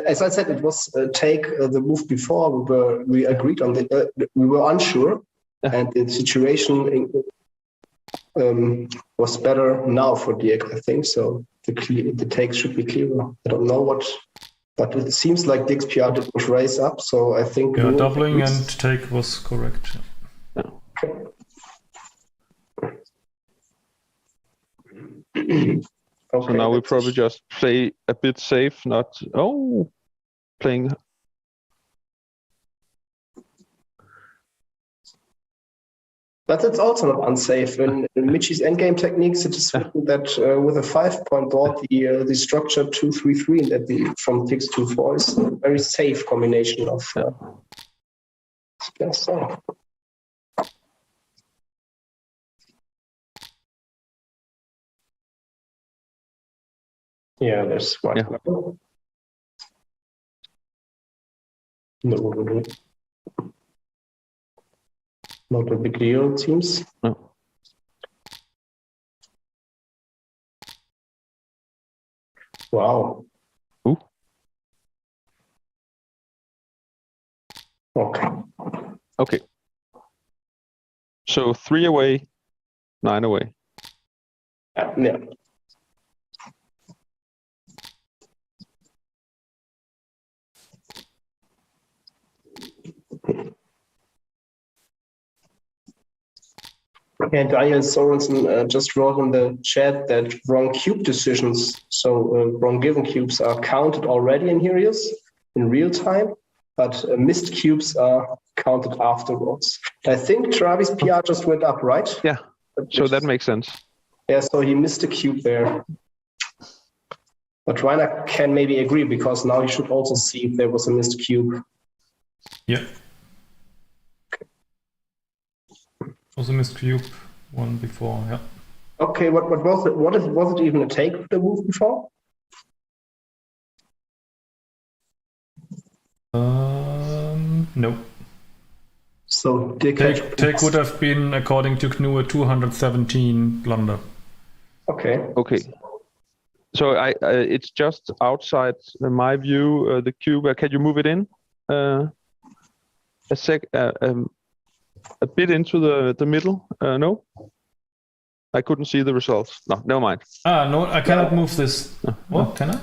S3: as I said, it was a take the move before. We agreed on the. We were unsure, and the situation was better now for Dirk. I think so. The take should be clearer. I don't know what, but it seems like Dirk's PR didn't raise up. So I think
S1: doubling and take was correct.
S3: Okay.
S2: Okay, so now we probably just play a bit safe, not playing.
S3: But it's also not unsafe. In Michi's endgame techniques, it is written that with a 5-point board, the structure 2-3-3 and from 6-2-4 is a very safe combination of. Yeah, there's white. Yeah. No, not a big deal, it seems.
S2: No.
S3: Wow.
S2: Ooh. Okay. So 3 away, 9 away.
S3: Yeah. And Daniel Sorensen just wrote in the chat that wrong cube decisions, so wrong given cubes are counted already in Here in real time, but missed cubes are counted afterwards. I think Travis' PR just went up, right?
S2: Yeah, so that makes sense.
S3: Yeah, so he missed a cube there. But Rainer can maybe agree because now he should also see if there was a missed cube.
S1: Yeah. Was a missed cube one before, yeah.
S3: Okay, what was it? Was it even a take of the move before?
S1: No.
S3: So
S1: take would have been, according to GNU, a 217 blunder.
S3: Okay.
S2: So it's just outside my view, the cube. Can you move it in? A bit into the middle? No? I couldn't see the results. No, never mind.
S1: No, I cannot move this. What? Can I?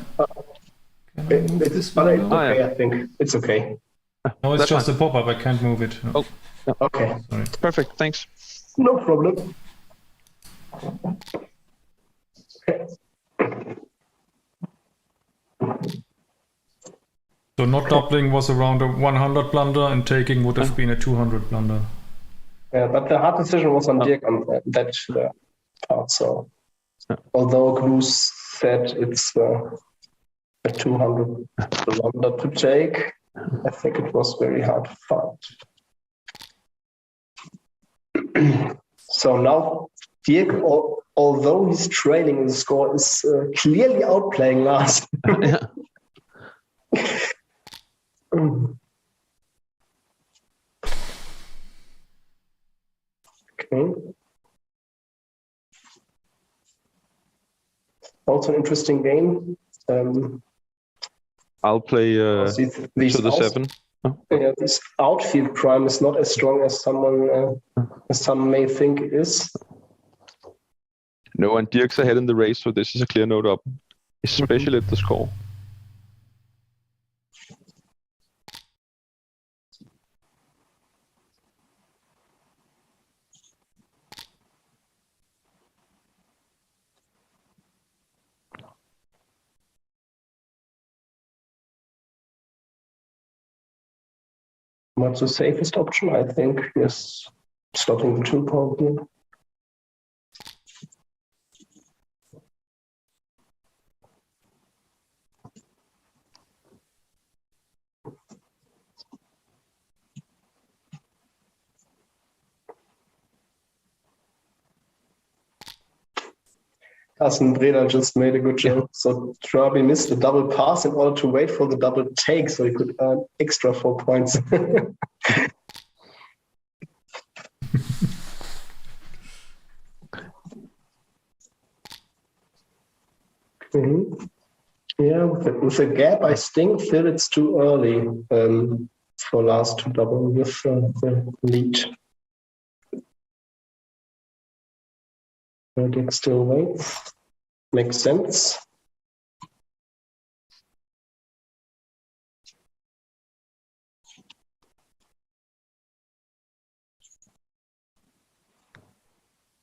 S1: Can I move this?
S3: Okay, I think it's okay.
S1: No, it's just a pop-up. I can't move it. No.
S2: Oh, yeah.
S3: Okay.
S1: Sorry.
S2: Perfect. Thanks.
S3: No problem. Okay.
S1: So not doubling was around a 100 blunder, and taking would have been a 200 blunder.
S3: Yeah, but the hard decision was on Dirk on that part. So, although GNU said it's a 200 blunder to take, I think it was very hard to find. So now Dirk, although he's trailing in the score, is clearly outplaying Lars. Okay. Also an interesting game.
S2: I'll play to the 7.
S3: Yeah, this outfield prime is not as strong as some may think it is.
S2: No, and Dirk's ahead in the race, so this is a clear note up, especially at the score.
S3: What's the safest option? I think is stopping the 2 probably. Carsten Breda just made a good joke. So Trabi missed a double pass in order to wait for the double take, so he could earn extra 4 points. Yeah, with a gap, I still feel it's too early for Lars to double with the lead. Dirk still waits. Makes sense.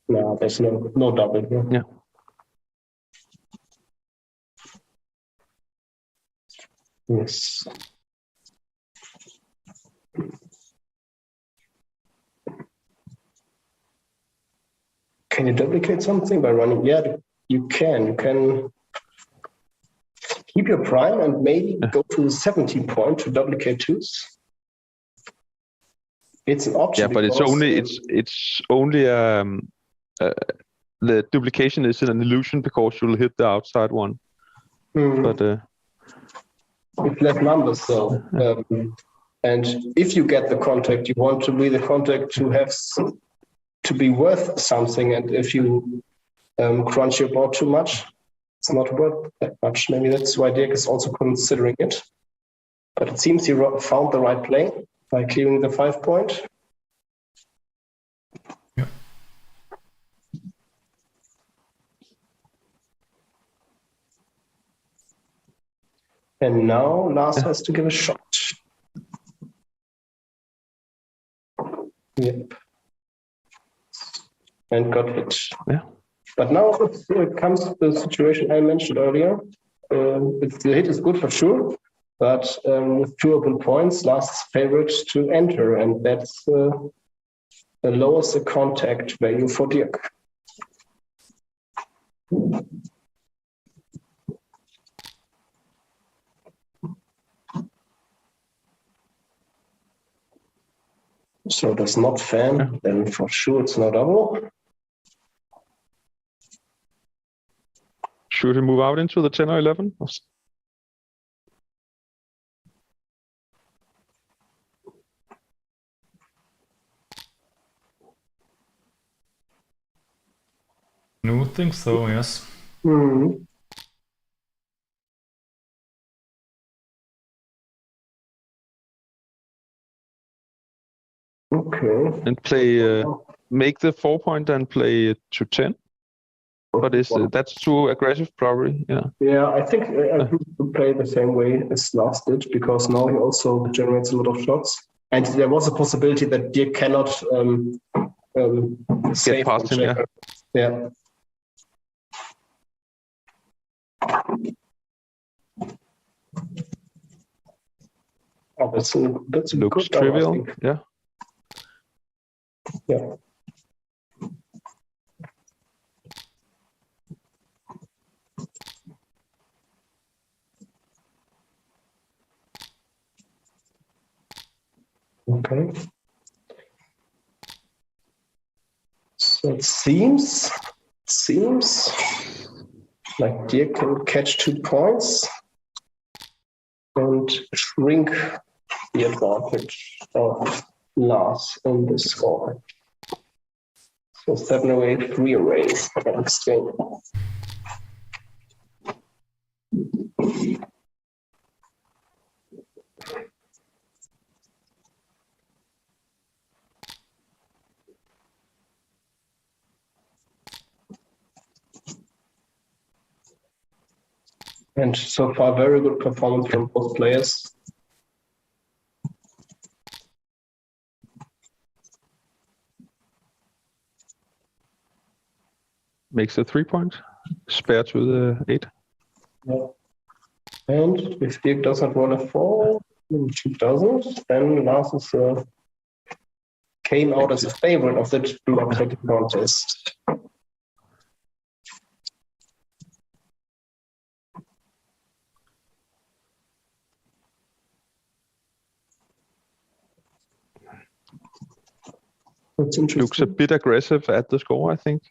S3: No, there's no double here.
S2: Yeah.
S3: Yes. Can you duplicate something by running? Yeah, you can. You can keep your prime and maybe go to 17 point to duplicate twos. It's an option.
S2: Yeah, but it's only the duplication is an illusion because you'll hit the outside one. But
S3: it's less numbers though. And if you get the contact, you want to be the contact to have to be worth something. And if you crunch your board too much, it's not worth that much. Maybe that's why Dirk is also considering it. But it seems he found the right play by clearing the 5 point.
S1: Yeah.
S3: And now Lars has to give a shot. Yep. And got hit.
S2: Yeah.
S3: But now it comes to the situation I mentioned earlier. The hit is good for sure, but with 2 open points, Lars is favored to enter, and that's lowers the contact value for Dirk. So does not fan, then for sure it's no double.
S2: should he move out into the 10 or 11?
S1: I would think so, yes.
S3: Mm-hmm. Okay.
S2: And play, make the 4 point and play to 10. But that's too aggressive, probably. Yeah.
S3: Yeah, I think I would play the same way as Lars did, because now he also generates a lot of shots. And there was a possibility that Dirk cannot save
S2: past him. Yeah.
S3: Yeah. Oh, that's a
S2: Looks
S3: good
S2: trivial.
S3: number, I think.
S2: Yeah.
S3: Yeah. Okay. So it seems like Dirk can catch 2 points and shrink the advantage of Lars in the score. So 7-08 rearrays for the next game. And so far, very good performance from both players.
S2: Makes a 3 point. Spare to the 8.
S3: Yeah. And if Dirk doesn't want to fall, which he doesn't, then Lars is, came out as a favorite of the block taking contest. That's interesting.
S2: Looks a bit aggressive at the score, I think.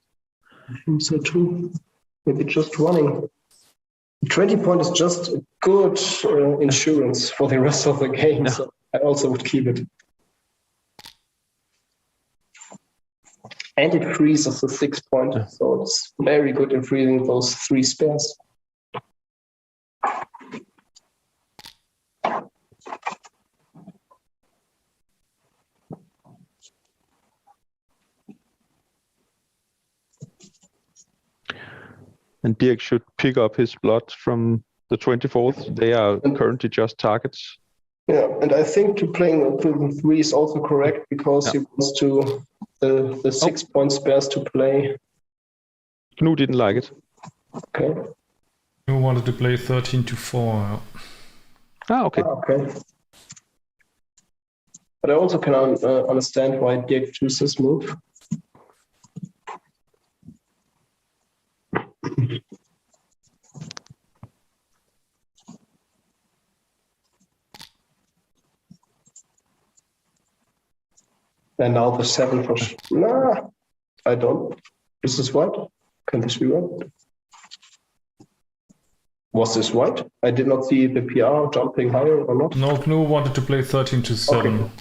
S3: I think so too. Maybe just running. 20 point is just a good insurance for the rest of the game,
S2: Yeah.
S3: so I also would keep it. And it freezes the 6 point, so it's very good in freezing those 3 spares.
S2: And Dirk should pick up his blot from the 24th. They are currently just targets.
S3: Yeah, and I think to playing with the 3 is also correct because he wants to the 6 point spares to play.
S2: Knu didn't like it.
S3: Okay.
S1: Who wanted to play 13 to 4?
S2: Okay.
S3: Okay. But I also can understand why Dirk chose this move. And now the 7 for nah, I don't. This is white. Can this be white? Was this white? I did not see the PR jumping higher or not.
S1: No, Knu wanted to play 13 to 7.
S3: Okay.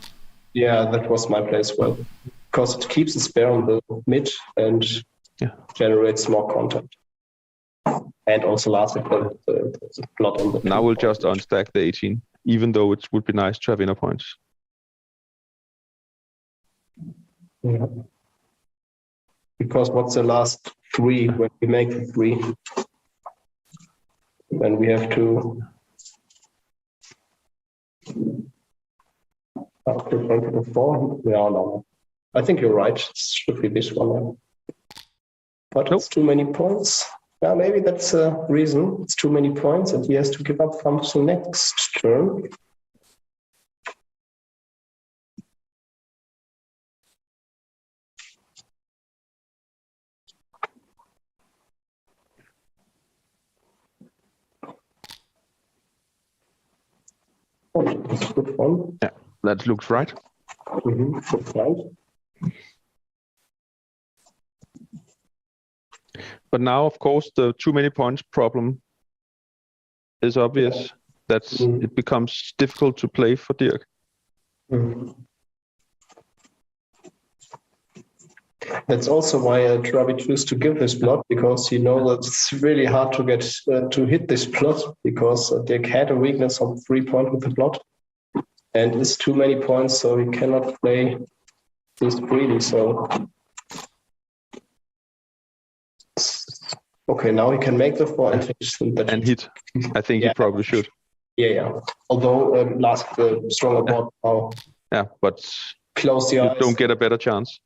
S3: Yeah, that was my play as well. Because it keeps the spare on the mid and generates more content. And also last the plot on the
S2: Now we'll just unstack the 18, even though it would be nice to have inner points.
S3: Yeah. Because what's the last 3 when we make the 3? Then we have to up to 4. Yeah, no. I think you're right. It should be this one. But it's too many points. Yeah, maybe that's a reason. It's too many points and he has to give up something next turn. Oh, that's a good one.
S2: Yeah, that looks right.
S3: Good right.
S2: But now, of course, the too many points problem is obvious. That's it becomes difficult to play for Dirk.
S3: That's also why Trabi chose to give this plot, because you know that it's really hard to get to hit this plot, because Dirk had a weakness on 3 point with the plot, and it's too many points, so he cannot play this freely. So okay, now he can make the 4 and
S2: hit. I think he probably should.
S3: Yeah. Although last stronger board now.
S2: Yeah, but
S3: close the eyes.
S2: Don't get a better chance.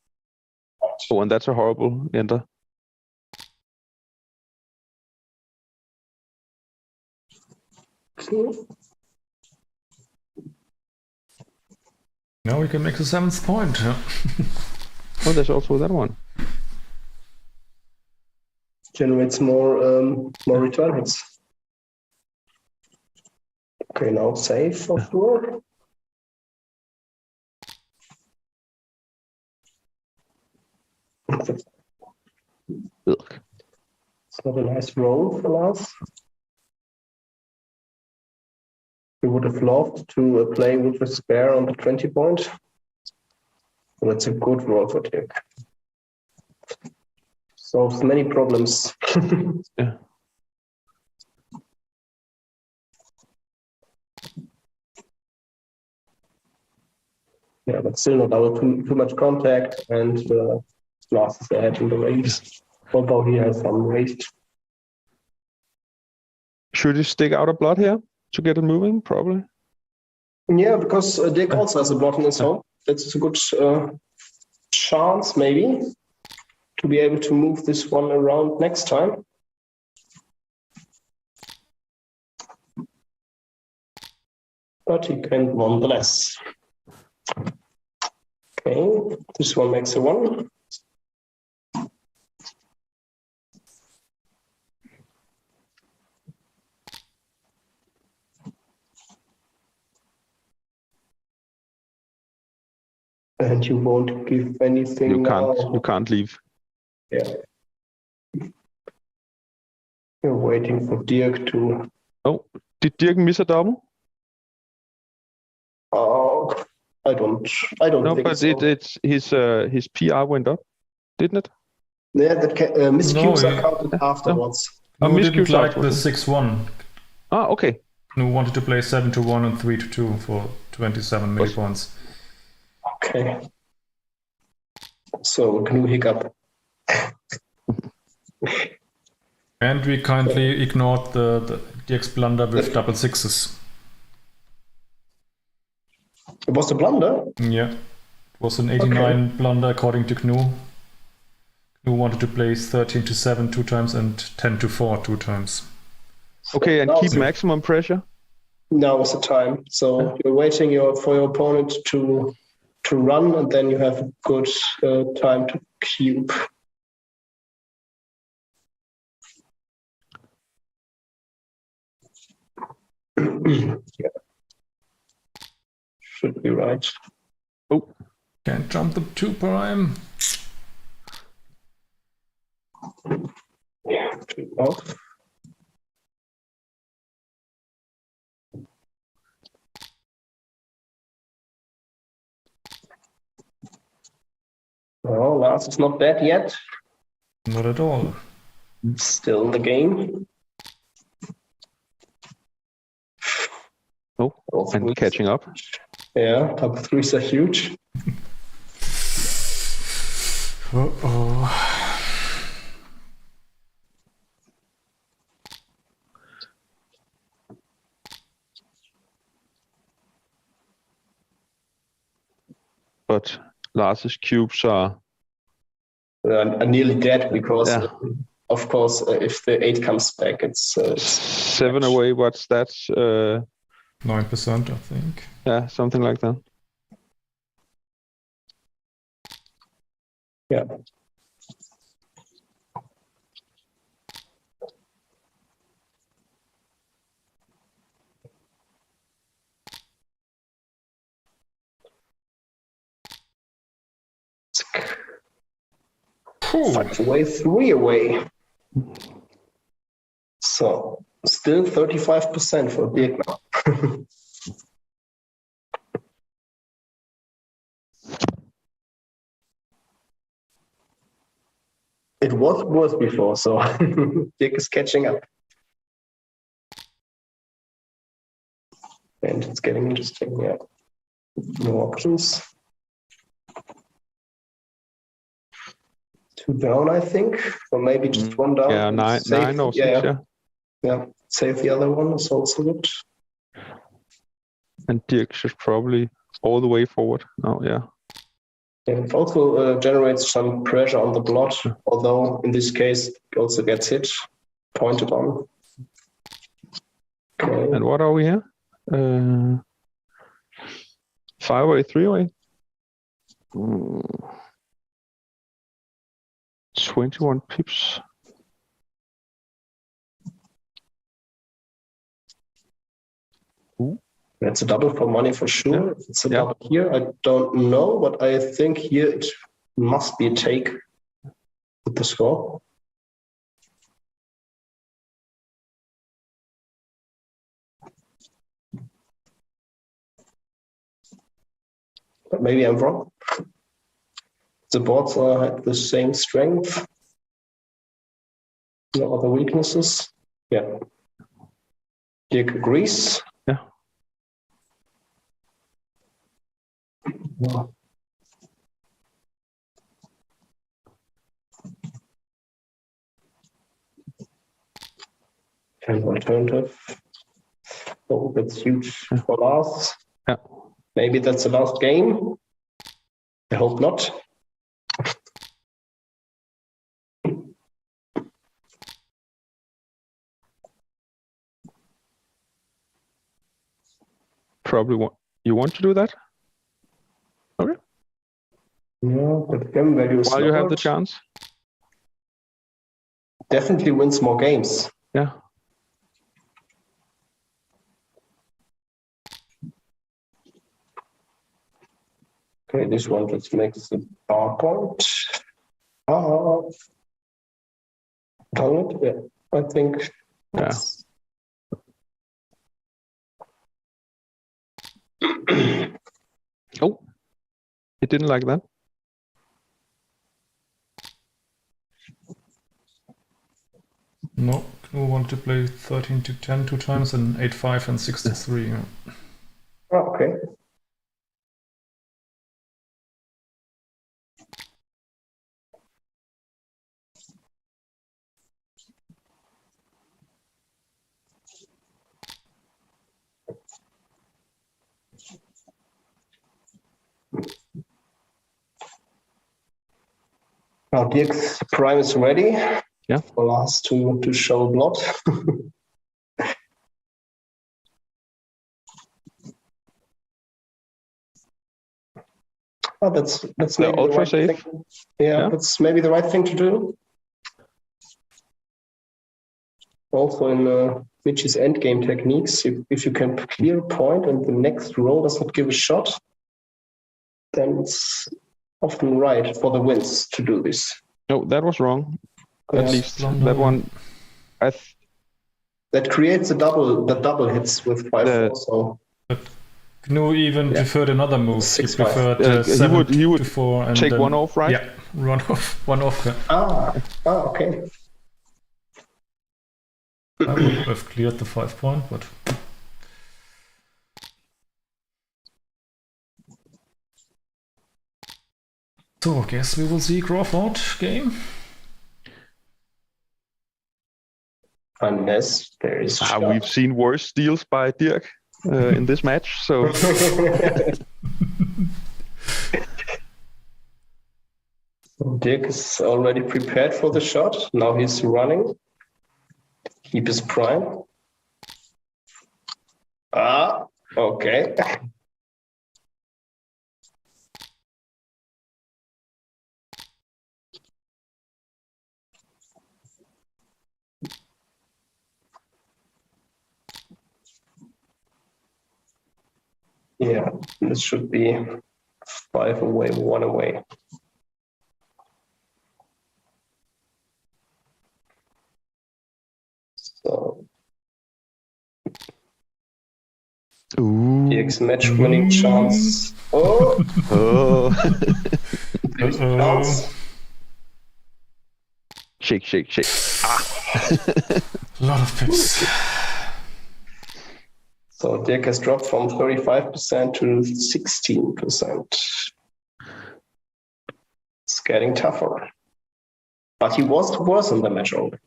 S2: Oh, and that's a horrible enter.
S3: Okay.
S1: Now we can make the 7th point.
S2: Oh, there's also that one.
S3: Generates more return hits. Okay, now save for sure.
S2: Look.
S3: It's not a nice roll for us. We would have loved to play with a spare on the 20 point. So that's a good roll for Dirk. Solves many problems.
S2: Yeah.
S3: Yeah, but still not our too much contact, and Lars is ahead in the race, although he has some race.
S2: Should he stick out a blot here to get it moving? Probably.
S3: Yeah, because Dirk also has a blot in his home. That's a good chance, maybe, to be able to move this one around next time. But he can nonetheless. Okay, this one makes a 1. And you won't give anything.
S2: You can't leave.
S3: Yeah. You're waiting for Dirk to.
S2: Oh, did Dirk miss a double?
S3: Oh, I don't
S2: No,
S3: think
S2: but
S3: so.
S2: it's his PR went up, didn't it?
S3: Yeah, that miscues
S1: No,
S3: are counted afterwards.
S1: Knu didn't
S2: miscues
S1: like the
S2: afterwards.
S1: 6-1.
S2: Ah, okay.
S1: Knu wanted to play 7-1 and 3-2 for 27 millipoints.
S3: Okay. So Knu hiccup.
S1: And we kindly ignored the Dirk's blunder with double sixes.
S3: It was a blunder?
S1: Yeah. It was an 89 blunder according to Knu. Knu wanted to play 13-7 2 times and 10-4 2 times.
S2: Okay, and
S3: Now
S2: keep
S3: is it-
S2: maximum pressure.
S3: Now is the time. So you're waiting for your opponent to run, and then you have a good time to cube. Yeah. Should be right.
S2: Oh,
S1: Can't jump the 2 prime.
S3: Yeah, 2 off. Well, Lars is not dead yet.
S1: Not at all.
S3: Still in the game.
S2: oh,
S3: Both
S2: and
S3: threes.
S2: catching up.
S3: Yeah, top 3s are huge.
S1: Uh-oh.
S2: But Lars's cubes are
S3: Are nearly dead because,
S2: Yeah.
S3: of course, if the 8 comes back, it's
S2: 7 away. What's that?
S1: 9%, I think.
S2: Yeah, something like that.
S3: yeah.
S1: Ooh.
S3: 5 away, 3 away. So still 35% for Dirk now. It was worse before, so Dirk is catching up. And it's getting interesting, yeah. No options. 2 down, I think, or maybe just 1 down.
S2: Yeah,
S3: and
S2: 9 or 6, yeah.
S3: Yeah, save the other one is also good.
S2: And Dirk should probably all the way forward. Oh, yeah.
S3: And it also generates some pressure on the blot, although in this case it also gets hit, pointed on. Okay.
S2: And what are we here? 5 away, 3 away? 21 pips.
S3: That's a double for money for sure.
S2: Yeah.
S3: If it's a double here, I don't know, but I think here it must be a take with the score. But maybe I'm wrong. The boards had the same strength. No other weaknesses. Yeah. Dirk agrees.
S2: Yeah.
S3: Wow. An alternative. Oh, that's huge for Lars.
S2: Yeah.
S3: Maybe that's the last game. I hope not.
S2: Probably you want to do that? Okay.
S3: Yeah, but game value is
S2: While you have the
S3: lowered.
S2: chance.
S3: Definitely wins more games.
S2: Yeah.
S3: Okay, this one just makes the bar point. Darn it. Yeah, I think.
S2: Yeah. Oh, he didn't like that.
S1: No, Knu wanted to play 13 to 10 two times and 8-5 and 6-3. Yeah.
S3: Oh, okay. Now Dirk's prime is ready.
S2: Yeah.
S3: For Lars to show blood. Oh, that's maybe
S2: ultra
S3: the right
S2: safe.
S3: thing. Yeah, that's maybe the right thing to do. Also in Mitch's endgame techniques, if you can clear a point and the next roll does not give a shot, then it's often right for the wins to do this.
S2: No, that was wrong. At least
S1: blunder.
S2: that one.
S3: That creates the double hits with 5-4. So
S1: Knu even preferred another move. He
S3: 6-5.
S1: preferred
S2: He
S1: 7
S2: would
S1: to 4 and
S2: take
S1: then,
S2: one off, right?
S1: Yeah, one off.
S3: Ah, okay.
S1: I would have cleared the 5 point, but so I guess we will see Crawford game.
S3: Unless there is.
S2: We've seen worse deals by Dirk in this match, so
S3: Dirk is already prepared for the shot. Now he's running. Keep his prime. Ah, okay. Yeah, this should be 5 away, 1 away. So Dirk's match winning chance. Oh,
S2: shake.
S1: A lot of pips.
S3: So Dirk has dropped from 35% to 16%. It's getting tougher. But he was worse in the match only.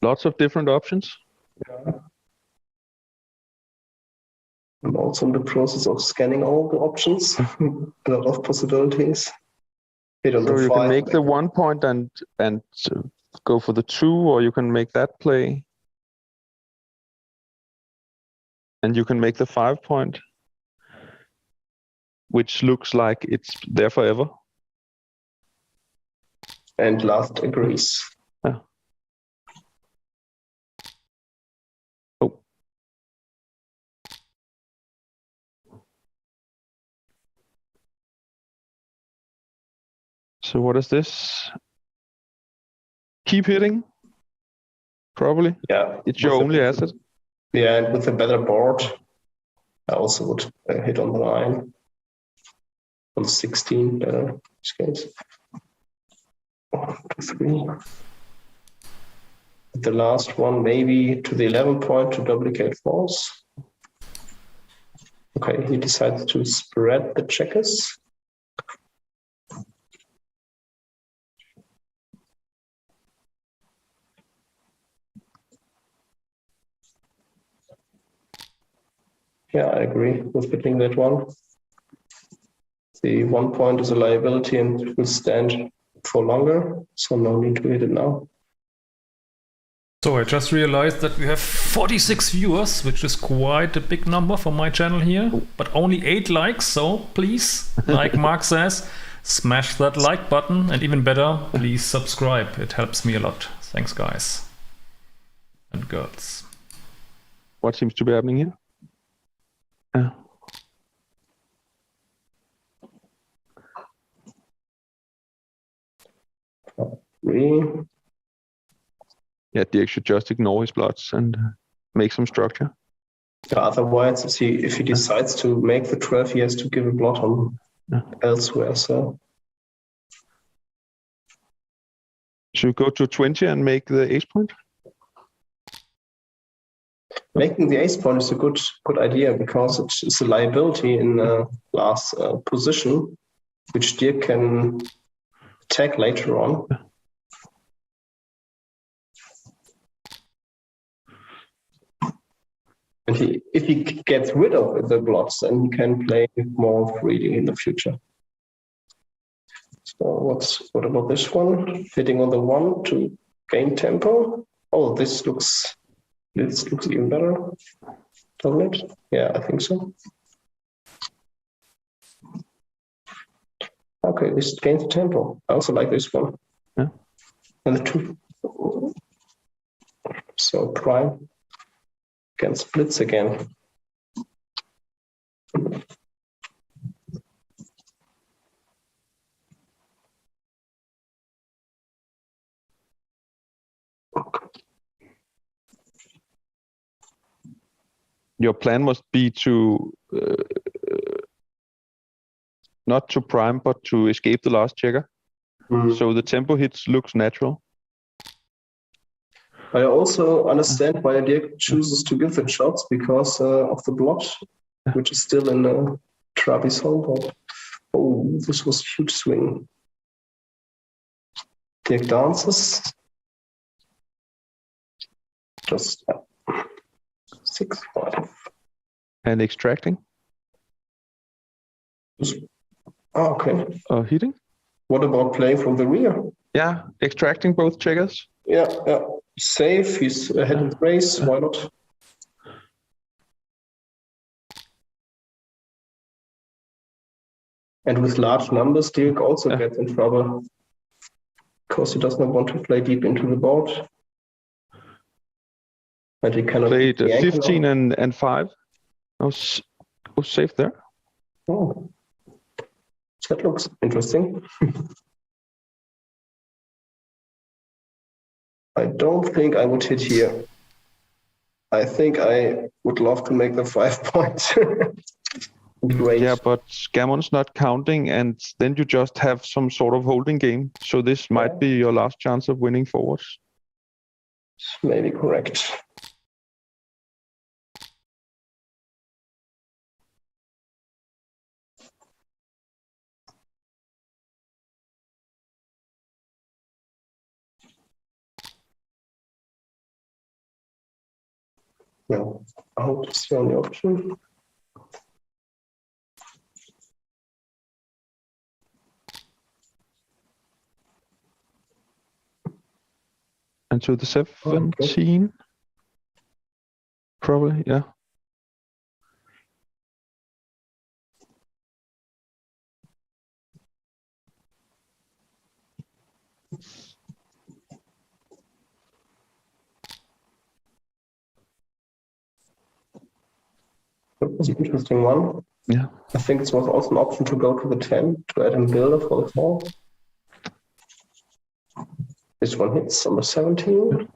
S2: Lots of different options.
S3: Yeah. I'm also in the process of scanning all the options. A lot of possibilities. Hit on
S2: So
S3: the
S2: you
S3: 5.
S2: can make the 1 point and go for the 2, or you can make that play. And you can make the 5 point, which looks like it's there forever.
S3: And last agrees.
S2: Yeah. Oh. So what is this? Keep hitting? Probably.
S3: Yeah.
S2: It's your only asset.
S3: Yeah, and with a better board, I also would hit on the 9. On 16 better, in this case. 1, 2, 3. The last one, maybe to the 11 point to duplicate false. Okay, he decides to spread the checkers. Yeah, I agree with picking that one. The 1 point is a liability and it will stand for longer, so no need to hit it now.
S1: So I just realized that we have 46 viewers, which is quite a big number for my channel here, but only 8 likes, so please, like Mark says, smash that like button, and even better, please subscribe. It helps me a lot. Thanks, guys and girls.
S2: What seems to be happening here? Yeah. Yeah, Dirk should just ignore his blots and make some structure.
S3: Otherwise, if he decides to make the 12, he has to give a blot on elsewhere. So
S2: should we go to 20 and make the ace point?
S3: making the ace point is a good idea because it's a liability in last position, which Dirk can attack later on. And if he gets rid of the blots, then he can play more freely in the future. So what about this one? Hitting on the 1 to gain tempo. Oh, this looks even better, doesn't it? Yeah, I think so. Okay, this gains tempo. I also like this one.
S2: Yeah.
S3: And the 2. So prime can splits again.
S2: Your plan must be to not to prime, but to escape the last checker. So the tempo hits looks natural.
S3: I also understand why Dirk chooses to give the shots because of the blot, which is still in Trabi's hold. Oh, this was a huge swing. Dirk dances. Just 6-5.
S2: And extracting.
S3: Oh, okay.
S2: Hitting.
S3: What about playing from the rear?
S2: Yeah, extracting both checkers.
S3: Yeah. Safe. He's ahead in the race. Why not? And with large numbers, Dirk also gets in trouble because he does not want to play deep into the board. And he cannot
S2: played 15 and 5. I was safe there.
S3: Oh, that looks interesting. I don't think I would hit here. I think I would love to make the 5 points. Great.
S2: Yeah, but Gammon's not counting, and then you just have some sort of holding game. So this might be your last chance of winning forwards.
S3: Maybe correct. No, I hope to see on the option.
S2: And to the 17, probably, yeah.
S3: That was an interesting one.
S2: Yeah.
S3: I think it was also an option to go to the 10 to add in builder for the 4. This one hits on the 17.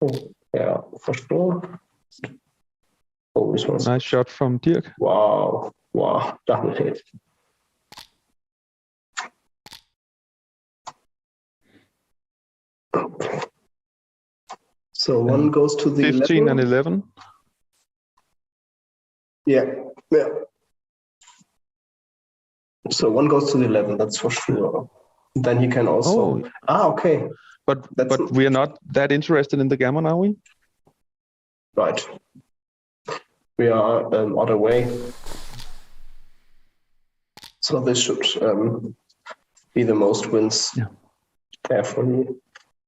S3: Oh, yeah, for sure. Oh, this one's
S2: Nice shot from Dirk.
S3: wow, double hit. Okay. So one goes to the
S2: 15 and
S3: 11.
S2: 11.
S3: Yeah. Yeah. So one goes to the 11, that's for sure. Then he can also. Okay.
S2: But we are not that interested in the gammon, are we?
S3: Right. We are other way. So this should be the most wins.
S2: Yeah.
S3: Carefully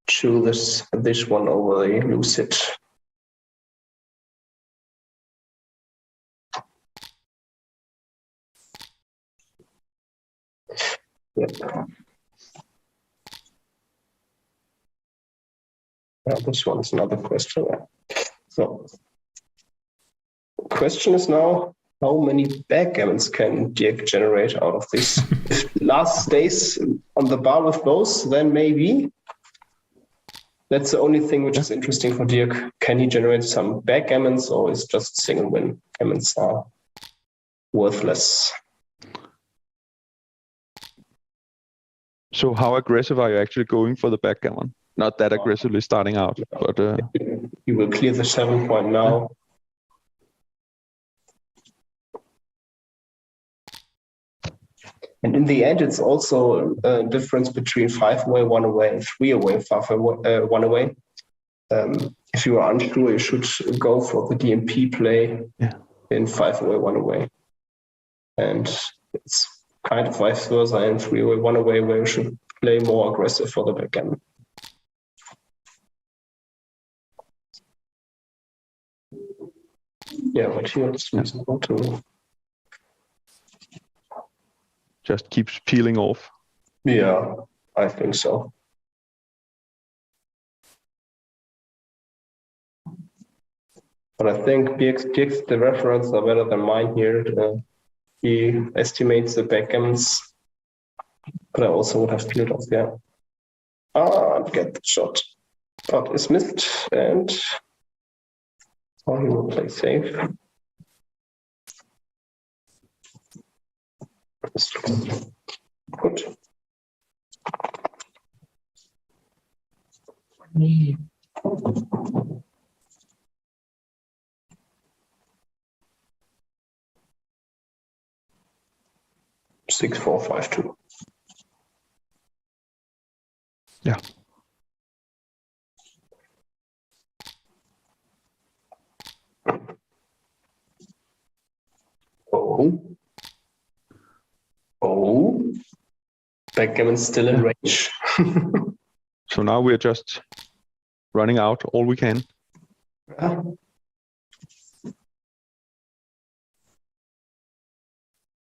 S3: choose this one over the lucid. Yep. This one is another question. So, question is now, how many backgammons can Dirk generate out of this? If Lars stays on the bar with both, then maybe. That's the only thing which is interesting for Dirk. Can he generate some backgammons, or is just single win gammons are worthless?
S2: So how aggressive are you actually going for the backgammon? Not that aggressively starting out, but
S3: you will clear the 7 point now. And in the end, it's also a difference between 5 away, 1 away, and 3 away, 1 away. If you are unsure, you should go for the DMP play in 5 away, 1 away. And it's kind of vice versa in 3 away, 1 away, where you should play more aggressive for the backgammon. Yeah, but here it's reasonable to
S2: just keeps peeling off.
S3: Yeah, I think so. But I think the reference are better than mine here. He estimates the backgammons, but I also would have peeled off, yeah. Get the shot. But it's missed, and he will play safe. Good. 6, 4, 5, 2.
S2: Yeah.
S3: Oh. Backgammon's still in range.
S2: So now we're just running out all we can.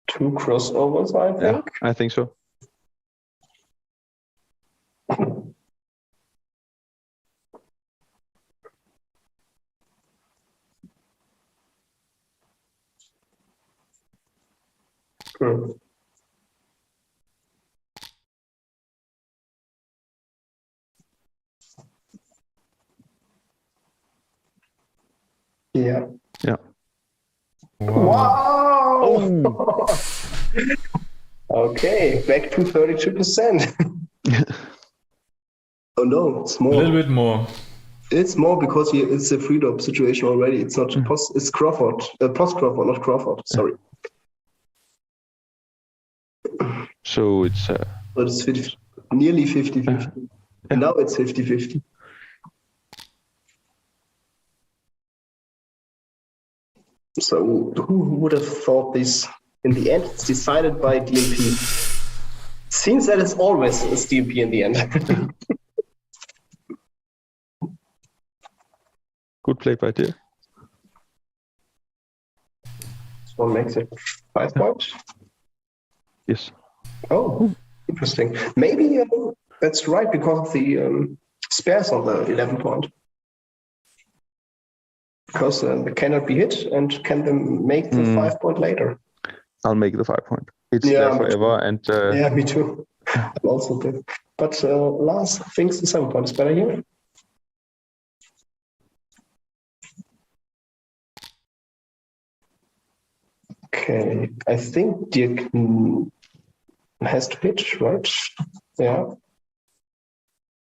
S3: Two crossovers, I think.
S2: Yeah, I think so.
S3: Yeah.
S2: Yeah.
S3: Wow!
S2: Oh.
S3: Okay, back to 32%. Oh no, it's more.
S1: A little bit more.
S3: It's more because it's a freedom situation already. It's not it's Crawford, post Crawford, not Crawford. Sorry.
S2: So it's
S3: but it's 50, nearly 50-50. And now it's 50-50. So who would have thought this? In the end, it's decided by DMP. Seems that it's always DMP in the end.
S2: good play by Dirk.
S3: This one makes it 5 points.
S2: Yes.
S3: Oh, interesting. Maybe that's right because of the spares on the 11 point. Because they cannot be hit, and can they make the 5 point later?
S2: I'll make the 5 point. It's there forever, and
S3: yeah, me too. I'm also did. But Lars thinks the 7 point is better here. Okay, I think Dirk has to hit, right? Yeah.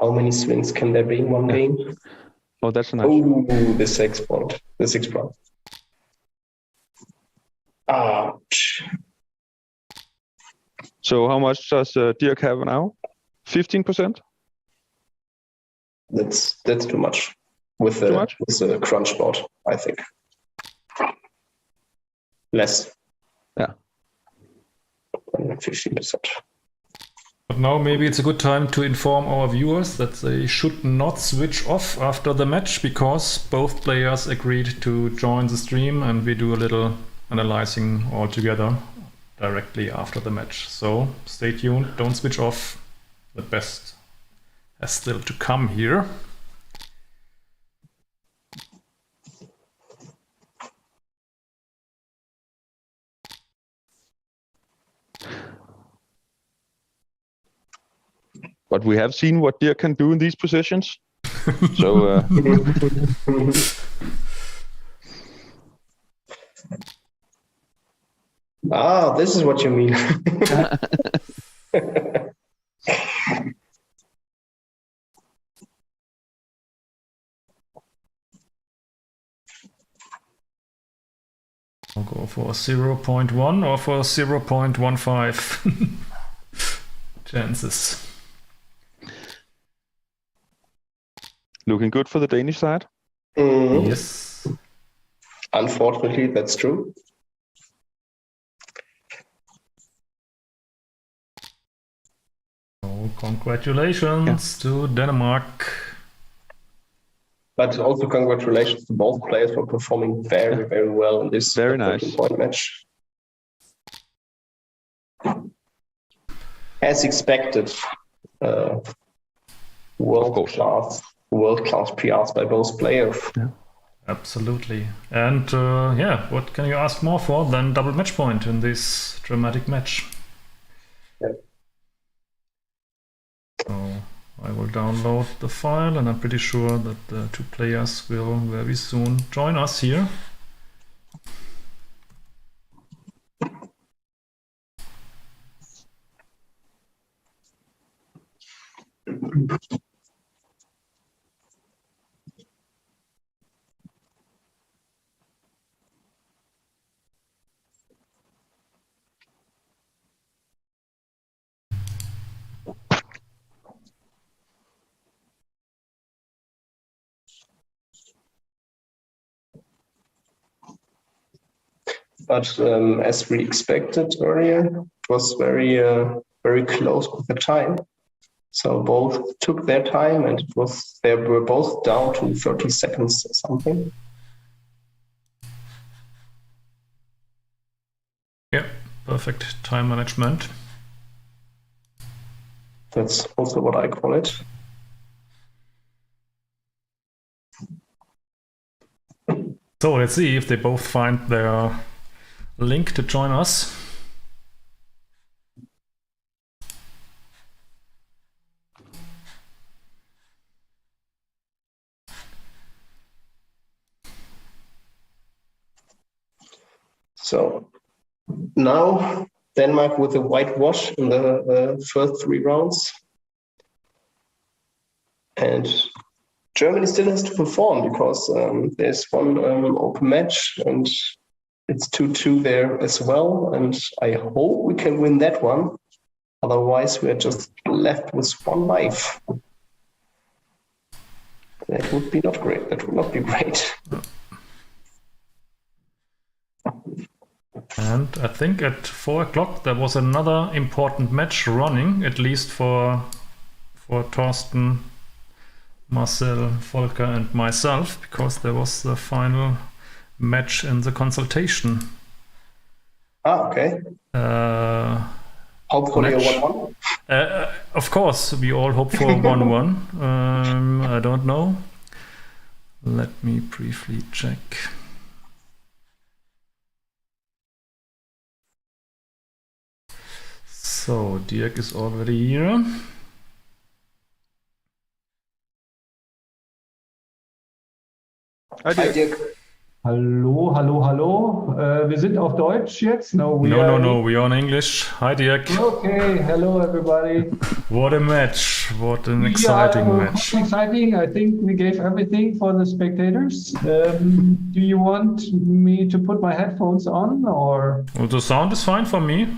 S3: How many swings can there be in one game?
S2: Oh, that's a nice.
S3: Oh, the 6 point. The 6 point. Ouch.
S2: So how much does Dirk have now? 15%?
S3: That's too much. With the crunch board, I think. Less.
S2: Yeah.
S3: 15%.
S1: But now maybe it's a good time to inform our viewers that they should not switch off after the match, because both players agreed to join the stream and we do a little analyzing all together directly after the match. So stay tuned, don't switch off. The best has still to come here.
S2: But we have seen what Dirk can do in these positions. So
S3: this is what you mean.
S1: I'll go for 0.1 or for 0.15 chances.
S2: looking good for the Danish side.
S1: Yes.
S3: Unfortunately, that's true.
S1: So congratulations to Denmark.
S3: But also congratulations to both players for performing very, very well in this
S2: very nice
S3: point match. As expected, world class PRs by both players.
S1: Yeah. Absolutely. And yeah, what can you ask more for than double match point in this dramatic match?
S3: Yeah.
S1: So I will download the file, and I'm pretty sure that the two players will very soon join us here.
S3: But as we expected earlier, it was very, very close with the time. So both took their time, and they were both down to 30 seconds or something.
S1: Yeah, perfect time management.
S3: That's also what I call it.
S1: So let's see if they both find their link to join us.
S3: So now Denmark with a whitewash in the first 3 rounds. And Germany still has to perform, because there's one open match and it's 2-2 there as well. And I hope we can win that one. Otherwise, we're just left with 1 life. That would be not great. That would not be great.
S1: And I think at 4 o'clock there was another important match running, at least for Thorsten, Marcel, Volker and myself, because there was the final match in the consultation.
S3: Okay. Hopefully
S1: match.
S3: A 1-1?
S1: Of course, we all hope for a 1-1. I don't know. Let me briefly check. So Dirk is already here.
S3: Hi, Dirk.
S4: Hallo, hallo, hallo. Wir sind auf Deutsch jetzt?
S1: No, we're on English. Hi, Dirk.
S4: Okay, hello everybody.
S1: What a match. What an exciting match.
S4: Quite exciting. I think we gave everything for the spectators. Do you want me to put my headphones on or?
S1: Well, the sound is fine for me.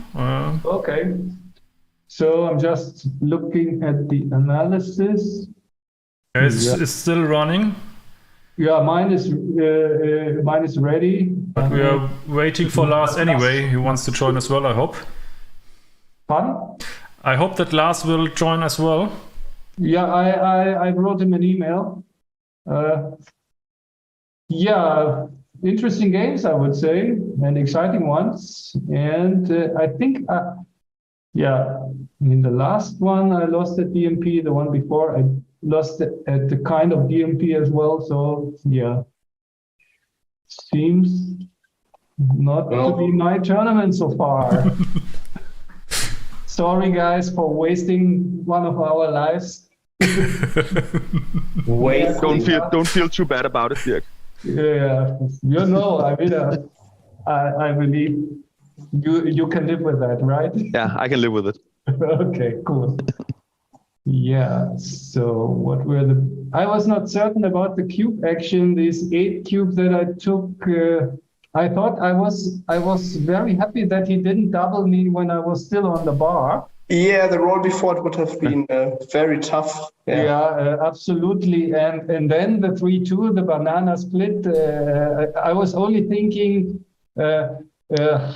S4: Okay. So I'm just looking at the analysis.
S1: It's still running.
S4: Yeah, mine is ready.
S1: But we are waiting for Lars anyway. He wants to join as well, I hope.
S4: Pardon?
S1: I hope that Lars will join as well.
S4: Yeah, I wrote him an email. Yeah, interesting games, I would say, and exciting ones. And I think, yeah, in the last one, I lost at DMP. The one before, I lost at the kind of DMP as well. So, yeah, seems not to be my tournament so far. Sorry, guys, for wasting one of our lives.
S2: Don't feel too bad about it, Dirk.
S4: Yeah, you know, I mean, I believe you can live with that, right?
S2: Yeah, I can live with it.
S4: Okay, cool. Yeah, so what were I was not certain about the cube action, these 8 cubes that I took. I thought I was very happy that he didn't double me when I was still on the bar.
S3: Yeah, the roll before it would have been very tough.
S4: Yeah, absolutely. And then the 3-2, the banana split, I was only thinking,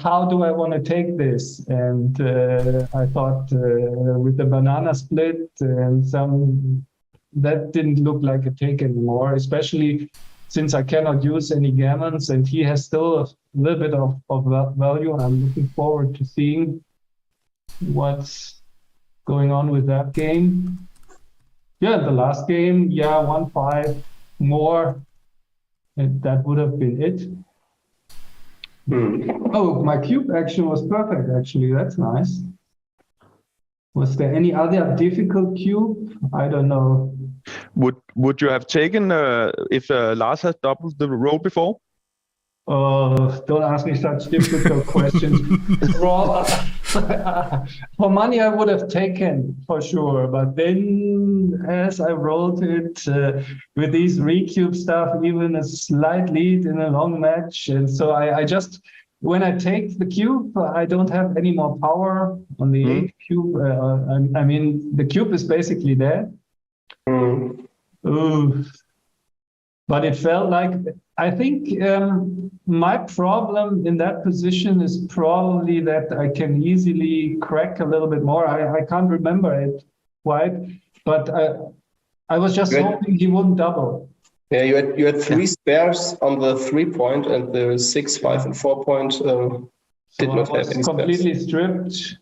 S4: how do I want to take this? And I thought with the banana split and that didn't look like a take anymore, especially since I cannot use any gammons and he has still a little bit of value. I'm looking forward to seeing what's going on with that game. Yeah, the last game, yeah, 1-5 more. And that would have been it. Oh, my cube action was perfect, actually. That's nice. Was there any other difficult cube? I don't know.
S2: Would you have taken if Lars has doubled the roll before?
S4: Don't ask me such difficult questions. For money, I would have taken for sure. But then, as I rolled it with these recube stuff, even a slight lead in a long match, and so I just, when I take the cube, I don't have any more power on the 8 cube. I mean, the cube is basically there. But it felt like, I think my problem in that position is probably that I can easily crack a little bit more. I can't remember it quite, but I was just hoping he wouldn't double.
S3: Yeah, you had 3 spares on the 3-point, and the 6, 5, and 4-point did not have any spares.
S4: Completely stripped.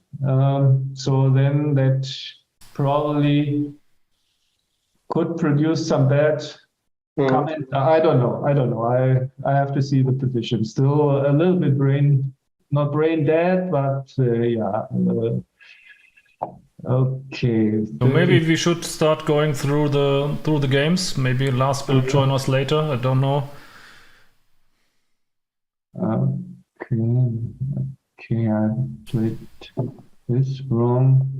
S4: So then that probably could produce some bad comment. I don't know. I have to see the position. Still a little bit not brain dead, but yeah. Okay.
S1: So maybe we should start going through the games. Maybe Lars will join us later. I don't know.
S4: Okay, I played this wrong.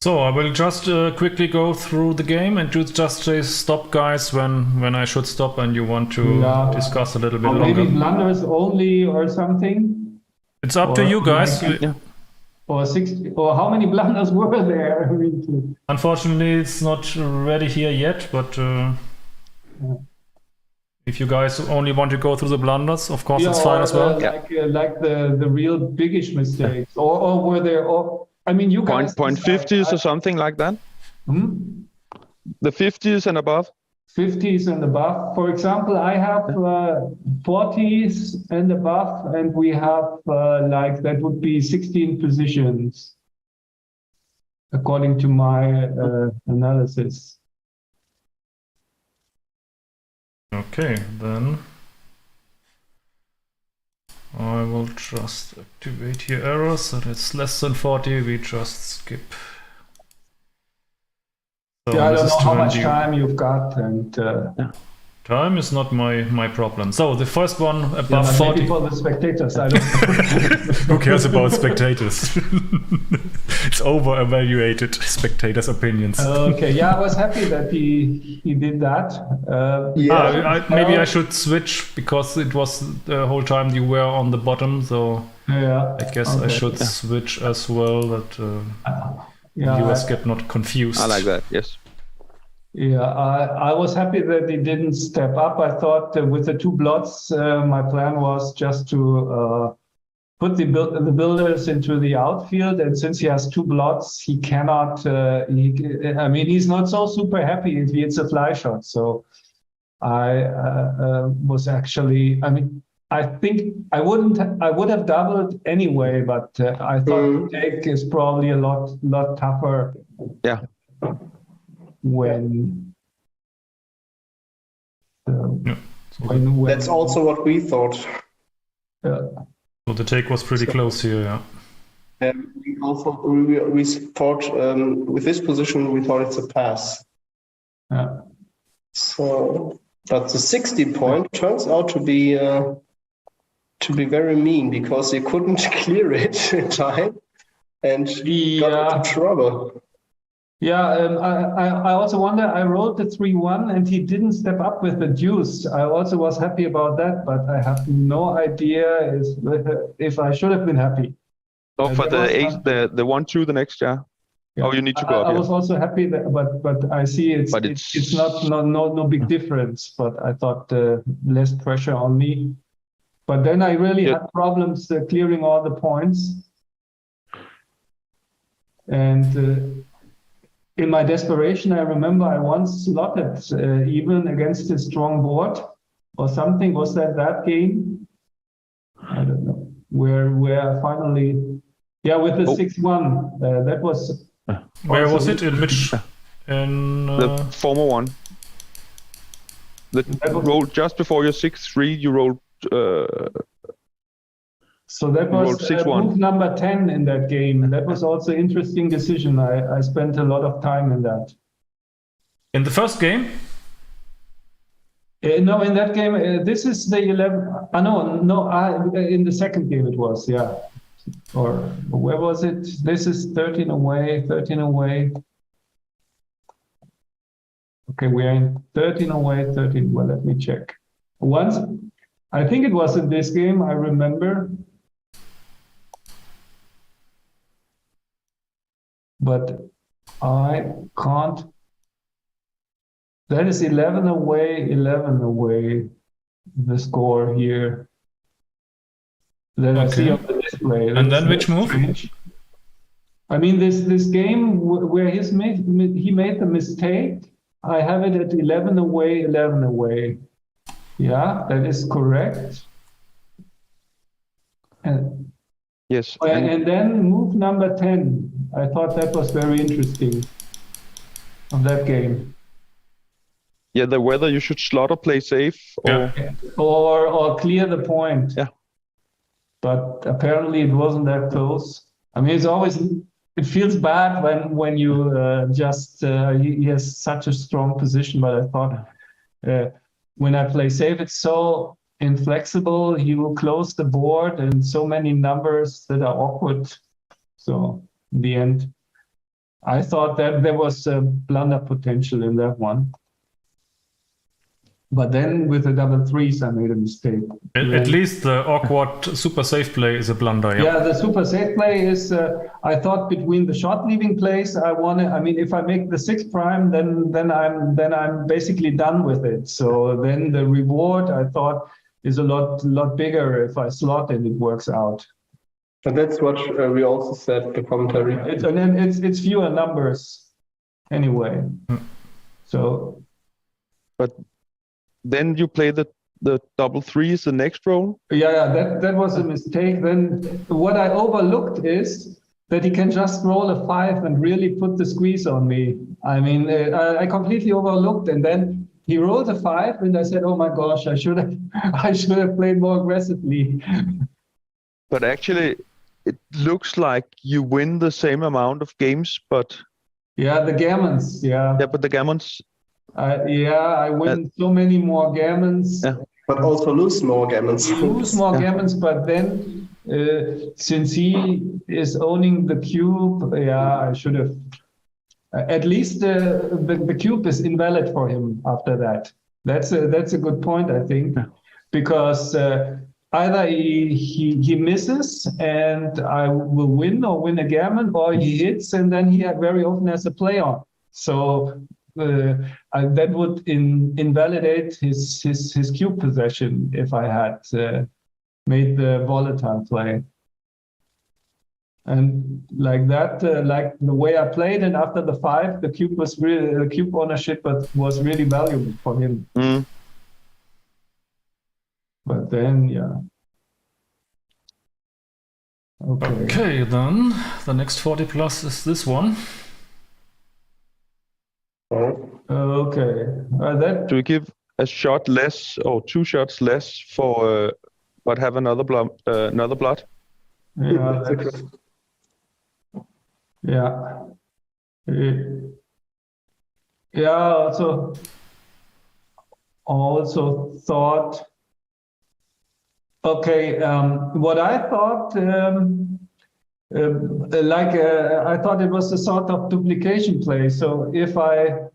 S1: So I will just quickly go through the game, and you just say stop, guys, when I should stop and you want to discuss a little bit longer.
S4: Maybe blunders only or something.
S1: It's up to you guys.
S4: Or 60, or how many blunders were there?
S1: Unfortunately, it's not ready here yet, but if you guys only want to go through the blunders, of course, it's fine as well.
S4: Like the real biggish mistakes, or were there? I mean, you guys...
S2: Point 50s or something like that? The 50s and above?
S4: 50s and above. For example, I have 40s and above, and we have like, that would be 16 positions, according to my analysis.
S1: Okay, then I will just activate here errors, so it's less than 40, we just skip. So
S4: yeah, I don't know how much time you've got, and
S1: Time is not my problem. So the first one above 40.
S4: Maybe for the spectators, I don't know.
S1: Who cares about spectators? It's over-evaluated, spectators' opinions.
S4: Okay, yeah, I was happy that he did that.
S1: Maybe I should switch because it was the whole time you were on the bottom. So
S4: yeah,
S1: I guess I should switch as well, that viewers get not confused.
S2: I like that. Yes.
S4: Yeah, I was happy that he didn't step up. I thought with the 2 blots, my plan was just to put the builders into the outfield. And since he has 2 blots, he cannot, he's not so super happy if he hits a fly shot. So I was actually, I think I would have doubled anyway, but I thought the take is probably a lot tougher.
S2: Yeah.
S3: That's also what we thought.
S1: So the take was pretty close here, yeah.
S3: We thought with this position, we thought it's a pass.
S4: Yeah.
S3: So, but the 60 point turns out to be very mean because he couldn't clear it in time and got into trouble.
S4: Yeah, I also wonder, I rolled the 3-1 and he didn't step up with the deuce. I also was happy about that, but I have no idea if I should have been happy.
S2: Oh, for the 8, the 1-2 the next, yeah. Oh, you need to go up.
S4: I was also happy that, but I see it's not no big difference, but I thought less pressure on me. But then I really had problems clearing all the points. And in my desperation, I remember I once slotted even against a strong board or something. Was that game? I don't know. Where I finally, with the 6-1. That was.
S1: Where was it? In which? In
S2: the former one. That rolled just before your 6-3. You rolled.
S4: So that was move number 10 in that game. That was also an interesting decision. I spent a lot of time in that.
S1: In the first game?
S4: No, in that game, this is the 11. In the second game it was, yeah. Or where was it? This is 13 away. Okay, we're in 13 away, 13. Well, let me check. Once, I think it was in this game, I remember. But I can't. That is 11 away, the score here. That I see on the display.
S1: And then which move?
S4: Strange. I mean, this game where he made the mistake, I have it at 11 away. Yeah, that is correct. And
S2: yes.
S4: And then move number 10. I thought that was very interesting of that game.
S2: Yeah, whether you should slot or play safe
S4: or clear the point.
S2: Yeah.
S4: But apparently it wasn't that close. I mean, it feels bad when you he has such a strong position, but I thought when I play safe, it's so inflexible. He will close the board and so many numbers that are awkward. So in the end, I thought that there was blunder potential in that one. But then with the double threes, I made a mistake.
S1: At least the awkward super safe play is a blunder.
S4: Yeah, the super safe play is, I thought between the shot leaving plays, if I make the 6 prime, then I'm basically done with it. So then the reward, I thought, is a lot bigger if I slot and it works out.
S3: And that's what we also said in the commentary.
S4: It's fewer numbers anyway. So,
S2: but then you play the double threes the next roll.
S4: Yeah, that was a mistake. Then what I overlooked is that he can just roll a 5 and really put the squeeze on me. I mean, I completely overlooked, and then he rolled a 5, and I said, "Oh my gosh, I should have played more aggressively."
S2: But actually, it looks like you win the same amount of games, but
S4: yeah, the gammons, yeah.
S2: Yeah, but the gammons.
S4: I win so many more gammons.
S2: Yeah.
S3: But also lose more gammons.
S4: Lose more gammons, but then since he is owning the cube, I should have. At least the cube is invalid for him after that. That's a good point, I think, because either he misses and I will win or win a gammon, or he hits and then he very often has a play on. So that would invalidate his cube possession if I had made the volatile play. And like that, like the way I played, and after the 5, the cube ownership was really valuable for him.
S2: Mm.
S4: But then,
S1: Okay, then the next 40 plus is this one.
S4: Okay,
S2: Do we give a shot less or 2 shots less for but have another blood?
S4: Also thought. Okay, what I thought, I thought it was a sort of duplication play. So if I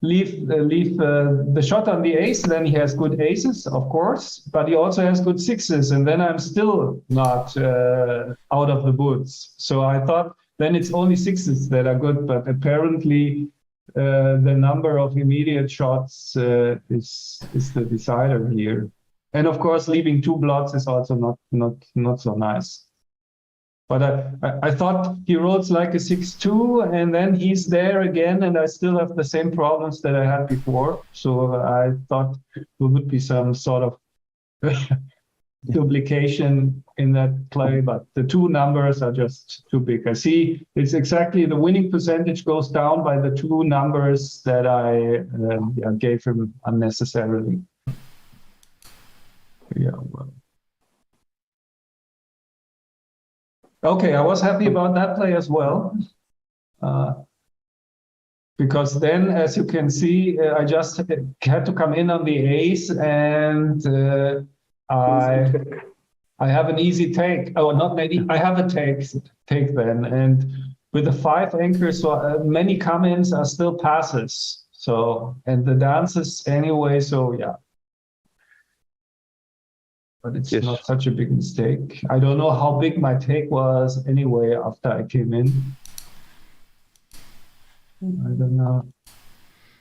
S4: leave the shot on the ace, then he has good aces, of course, but he also has good 6s, and then I'm still not out of the woods. So I thought then it's only 6s that are good, but apparently the number of immediate shots is the decider here. And of course, leaving 2 blots is also not so nice. But I thought he rolls like a 6-2, and then he's there again, and I still have the same problems that I had before. So I thought there would be some sort of duplication in that play, but the 2 numbers are just too big. I see it's exactly the winning percentage goes down by the 2 numbers that I gave him unnecessarily. Okay, I was happy about that play as well, because then, as you can see, I just had to come in on the ace, and I have an easy take. Oh, not maybe I have a take then, and with the 5 anchors, so many come-ins are still passes. So, and the dances anyway. So but it's not such a big mistake. I don't know how big my take was anyway after I came in. I don't know.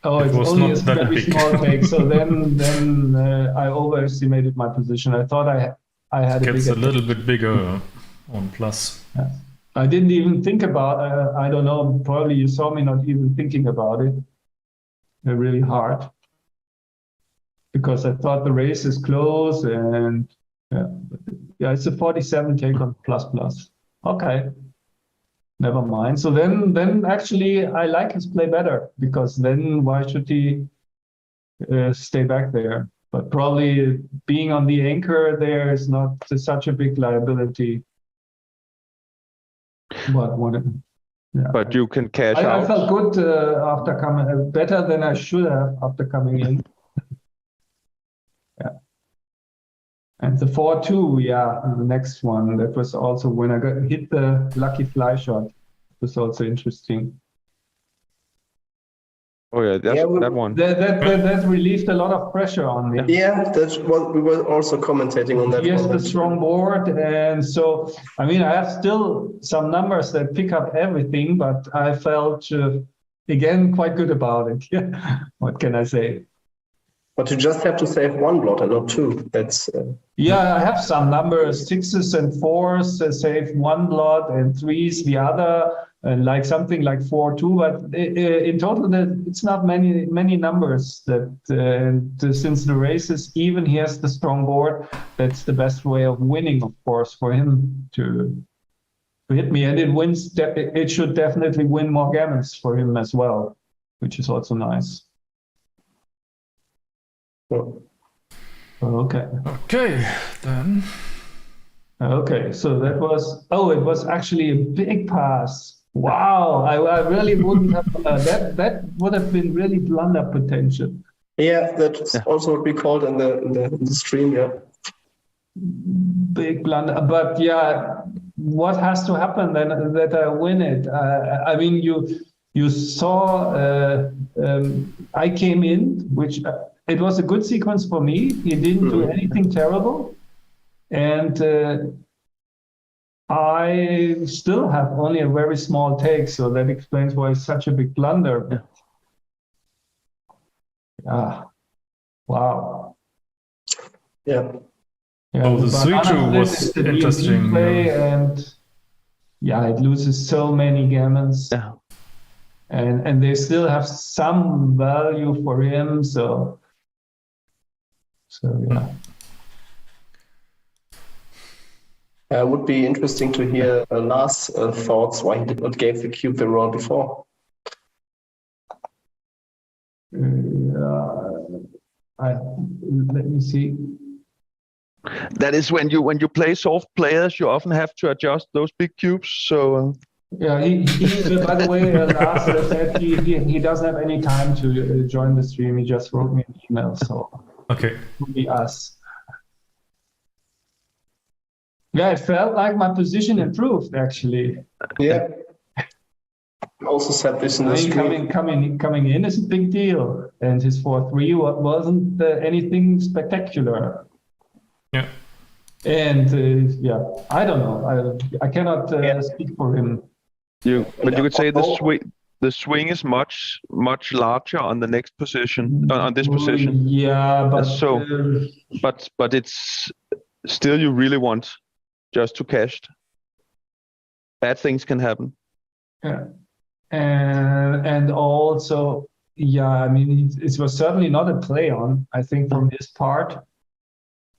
S4: Oh, it's only a very small take. So then I overestimated my position. I thought I had a bigger.
S1: Gets a little bit bigger on plus.
S4: Yeah. I didn't even think about. I don't know. Probably you saw me not even thinking about it. Really hard. Because I thought the race is close, and it's a 47 take on plus. Okay, never mind. So then actually I like his play better, because then why should he stay back there? But probably being on the anchor there is not such a big liability. But
S2: you can cash out.
S4: I felt good after coming, better than I should have after coming in. And the 4-2, the next one, that was also when I hit the lucky fly shot. It was also interesting.
S2: Oh yeah, that one.
S4: That relieved a lot of pressure on me.
S3: Yeah, that's what we were also commentating on that.
S4: Here's the strong board, and so I mean I have still some numbers that pick up everything, but I felt again quite good about it. What can I say?
S3: But you just have to save 1 blot and not 2. That's
S4: I have some numbers, 6s and 4s, save 1 blot, and 3s the other, and like something like 4-2. But in total, it's not many numbers. That since the race is even, he has the strong board. That's the best way of winning, of course, for him to hit me, and it wins. It should definitely win more gammons for him as well, which is also nice. Okay, then. Okay, so that was, it was actually a big pass. Wow, I really wouldn't have that would have been really blunder potential.
S3: Yeah, that's also what we called in the stream. Yeah.
S4: Big blunder, but yeah, what has to happen then that I win it? I mean, you saw I came in, which it was a good sequence for me. He didn't do anything terrible, and I still have only a very small take, so that explains why it's such a big blunder. Wow.
S3: Yeah.
S1: Oh, the 3-2 was interesting.
S4: Play and it loses so many gammons.
S2: Yeah.
S4: And they still have some value for him, so yeah.
S3: It would be interesting to hear Lars' thoughts why he did not give the cube the roll before.
S4: Let me see.
S2: That is when you play soft players, you often have to adjust those big cubes. So
S4: yeah, he by the way, Lars said he doesn't have any time to join the stream. He just wrote me an email, so
S1: okay,
S4: it will be us. Yeah, it felt like my position improved actually.
S3: Yeah. Also said this in the stream.
S4: Coming in is a big deal, and his 4-3 wasn't anything spectacular.
S1: Yeah.
S4: And I don't know. I cannot speak for him.
S2: But you could say the swing is much larger on the next position, on this position.
S4: Yeah, but
S2: but it's still you really want just to cash. Bad things can happen.
S4: Yeah. And also, I mean, it was certainly not a play on, I think, from his part.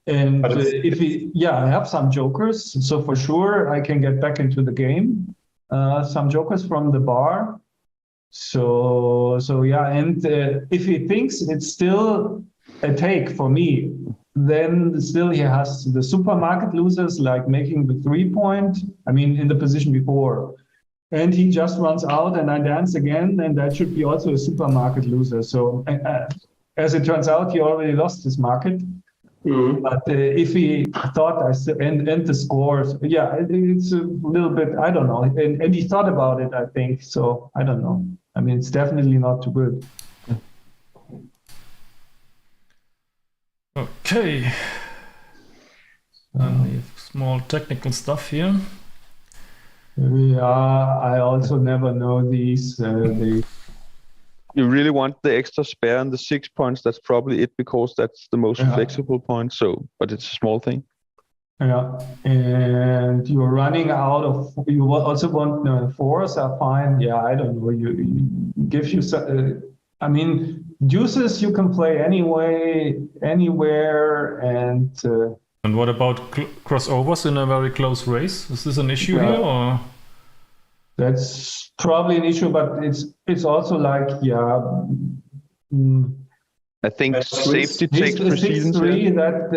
S4: And I have some jokers, so for sure I can get back into the game. Some jokers from the bar. So yeah, and if he thinks it's still a take for me, then still he has the supermarket losers, like making the 3-point, I mean, in the position before. And he just runs out and I dance again, and that should be also a supermarket loser. So as it turns out, he already lost his market. But if he thought and the scores, it's a little bit, I don't know. And he thought about it, I think. So I don't know. I mean, it's definitely not too good.
S1: Okay. Small technical stuff here.
S4: Yeah, I also never know these.
S2: You really want the extra spare on the 6 points. That's probably it, because that's the most flexible point. So, but it's a small thing.
S4: Yeah, and you're running out of. You also want fours are fine. Yeah, I don't know. You gives you. I mean, deuces you can play anyway, anywhere, and.
S1: And what about crossovers in a very close race? Is this an issue here, or?
S4: That's probably an issue, but it's also like
S2: I think safety takes precedence.
S4: 6-3 that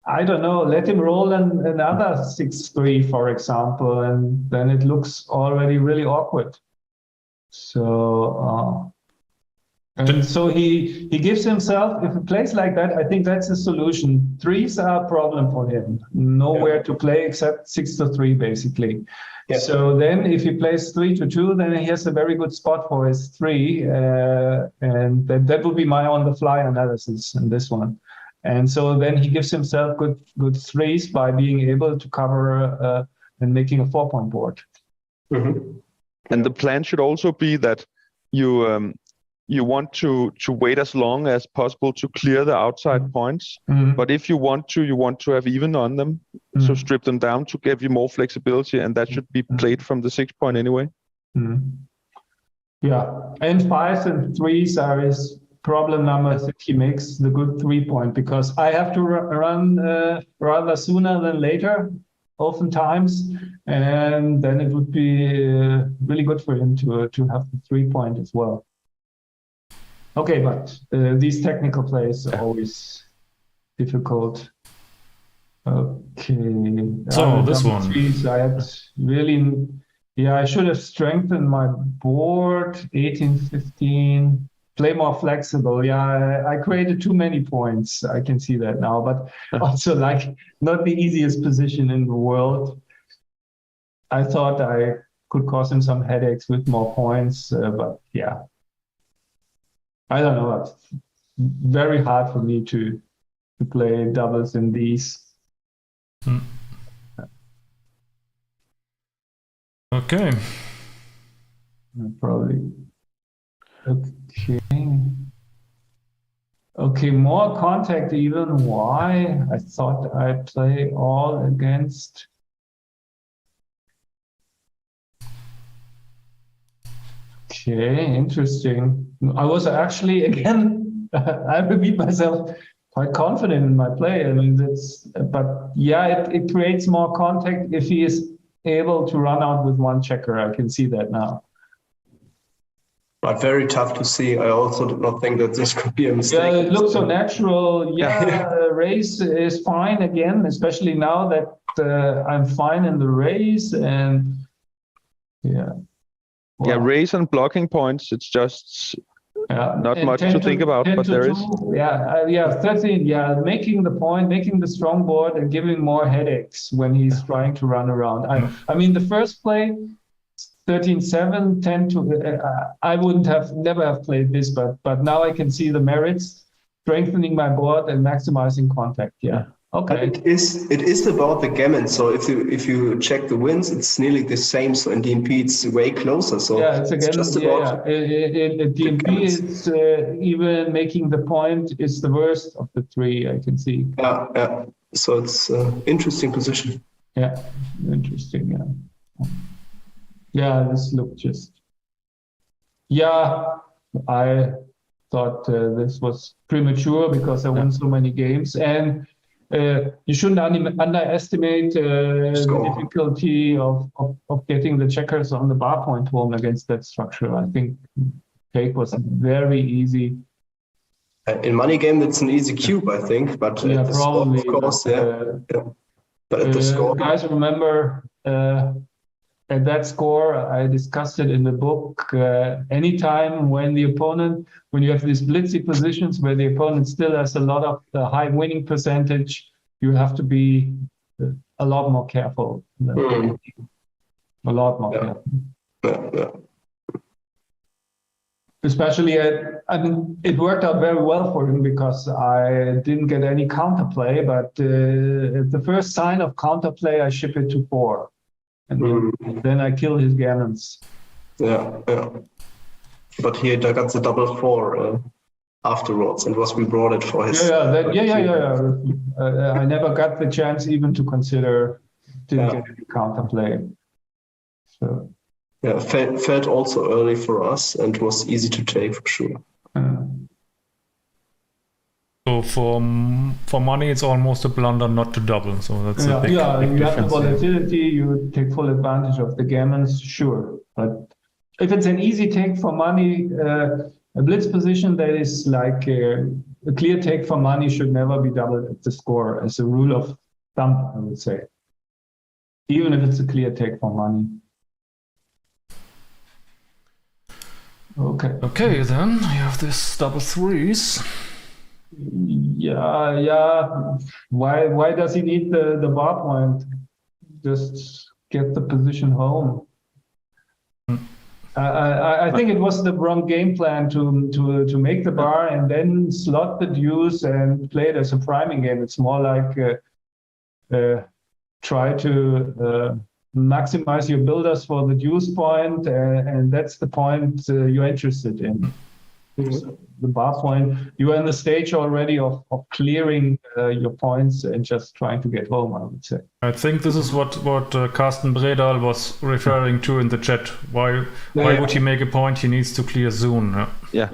S4: I don't know. Let him roll another 6-3, for example, and then it looks already really awkward. So. And so he gives himself, if he plays like that, I think that's the solution. Threes are a problem for him. Nowhere to play except 6-3, basically. Yeah. So then if he plays 3-2, then he has a very good spot for his 3. And that would be my on-the-fly analysis in this one. And so then he gives himself good threes by being able to cover and making a 4-point board.
S2: Mm-hmm. And the plan should also be that you want to wait as long as possible to clear the outside points. But if you want to have even on them, so strip them down to give you more flexibility, and that should be played from the 6 point anyway.
S4: Yeah, and 5s and 3s are his problem numbers if he makes the good 3 point, because I have to run rather sooner than later, oftentimes, and then it would be really good for him to have the 3 point as well. Okay, but these technical plays are always difficult. Okay.
S1: So this
S4: number
S1: one.
S4: threes, I had really, I should have strengthened my board. 18, 15. Play more flexible. Yeah, I created too many points. I can see that now, but also like not the easiest position in the world. I thought I could cause him some headaches with more points, but yeah, I don't know. It's very hard for me to play doubles in these.
S1: Okay.
S4: Probably. Okay. Okay, more contact even. Why? I thought I'd play all against. Okay, interesting. I was actually, again, I repeat myself, quite confident in my play. I mean, but yeah, it creates more contact if he is able to run out with one checker. I can see that now.
S3: But very tough to see. I also did not think that this could be a mistake.
S4: Yeah, it looks so natural. Yeah, race is fine again, especially now that I'm fine in the race. And yeah. Well,
S2: yeah, race and blocking points, it's just not much to think about, but there is.
S4: Yeah, 13, yeah, making the point, making the strong board and giving more headaches when he's trying to run around. I mean, the first play, 13-7, 10 I wouldn't have never have played this, but now I can see the merits, strengthening my board and maximizing contact. Yeah. Okay.
S3: But it is about the gammon. So if you check the wins, it's nearly the same. So in DMP, it's way closer. So
S4: yeah, it's again,
S3: just about
S4: DMP is even making the point is the worst of the three. I can see.
S3: Yeah. So it's interesting position.
S4: Yeah, interesting. Yeah. Yeah, this looked just. Yeah, I thought this was premature because I won so many games, and you shouldn't underestimate the difficulty of getting the checkers on the bar point home against that structure. I think take was very easy.
S3: In money game, it's an easy cube, I think, but
S4: yeah, probably.
S3: Score, of course, yeah. But at the score,
S4: guys, remember. At that score, I discussed it in the book. Anytime when you have these blitzy positions where the opponent still has a lot of high winning percentage, you have to be a lot more careful. A lot more careful.
S3: Yeah.
S4: Especially, I mean, it worked out very well for him because I didn't get any counterplay, but at the first sign of counterplay, I ship it to 4. And then I kill his gammons.
S3: Yeah. But he got the double 4 afterwards, and we brought it for his.
S4: I never got the chance even to consider. Didn't get any counterplay. So.
S3: Yeah, felt also early for us and was easy to take for sure.
S1: So for money, it's almost a blunder not to double. So that's a big
S4: you
S1: difference.
S4: have the volatility, you take full advantage of the gammons, sure. But if it's an easy take for money, a blitz position that is like a clear take for money should never be doubled at the score as a rule of thumb, I would say. Even if it's a clear take for money. Okay,
S1: then you have this double 3s.
S4: Yeah. Why does he need the bar point? Just get the position home. I think it was the wrong game plan to make the bar and then slot the deuce and play it as a priming game. It's more like try to maximize your builders for the deuce point, and that's the point you're interested in. The bar point, you are in the stage already of clearing your points and just trying to get home, I would say.
S1: I think this is what Carsten Bredal was referring to in the chat. Why would he make a point? He needs to clear soon.
S4: Yeah.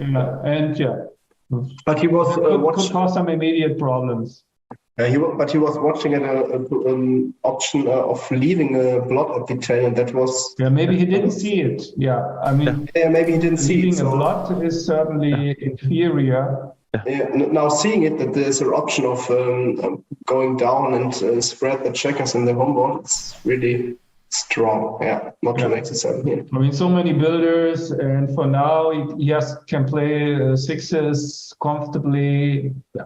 S3: But he was
S4: could cause some immediate problems.
S3: He was watching an option of leaving a blot at the 10, and that was.
S4: Yeah, maybe he didn't see it. Yeah, I mean.
S3: Yeah, maybe he didn't see it.
S4: Leaving a blot is certainly inferior.
S3: Now seeing it that there's an option of going down and spread the checkers in the home board, it's really strong. Not to make it 7 here.
S4: I mean, so many builders, and for now he can play sixes comfortably. Yeah.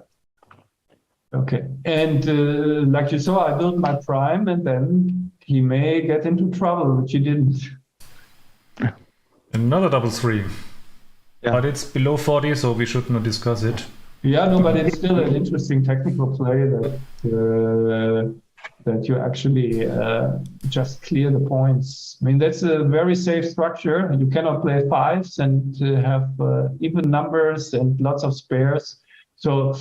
S4: Okay, and like you saw, I built my prime, and then he may get into trouble, which he didn't.
S1: Another double 3.
S2: Yeah.
S1: But it's below 40, so we should not discuss it.
S4: Yeah, no, but it's still an interesting technical play that you actually just clear the points. I mean, that's a very safe structure. You cannot play fives and have even numbers and lots of spares. So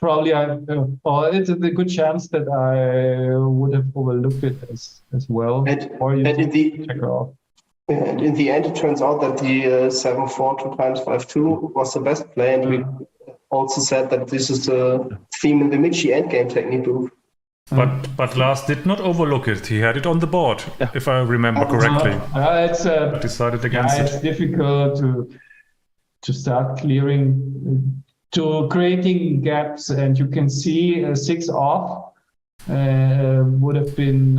S4: probably it's a good chance that I would have overlooked it as well. Or you check her off.
S3: And in the end, it turns out that the 7-4 2 times 5-2 was the best play, and we also said that this is the theme in the Michi endgame technique book.
S1: But Lars did not overlook it. He had it on the board, if I remember correctly.
S4: It's
S1: decided against it.
S4: It's difficult to start clearing, to creating gaps, and you can see a 6 off would have been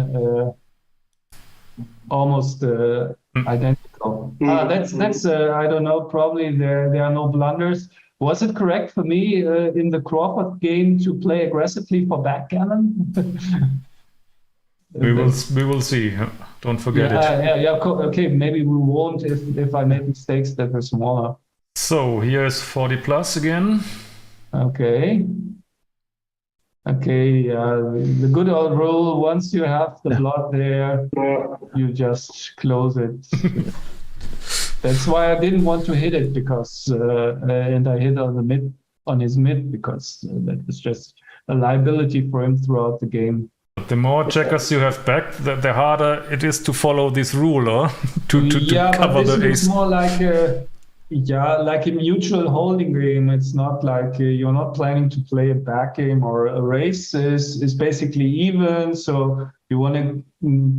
S4: almost identical. That's I don't know. Probably there are no blunders. Was it correct for me in the Crawford game to play aggressively for backgammon?
S1: we will see. Don't forget it.
S4: Okay, maybe we won't if I make mistakes that are smaller.
S1: So here's 40 plus again.
S4: Okay. The good old rule: once you have the blood there, you just close it. That's why I didn't want to hit it, because and I hit on his mid because that was just a liability for him throughout the game.
S1: But the more checkers you have back, the harder it is to follow this rule, to cover the ace.
S4: It's more like like a mutual holding game. It's not like you're not planning to play a back game or a race. Is basically even. So you want to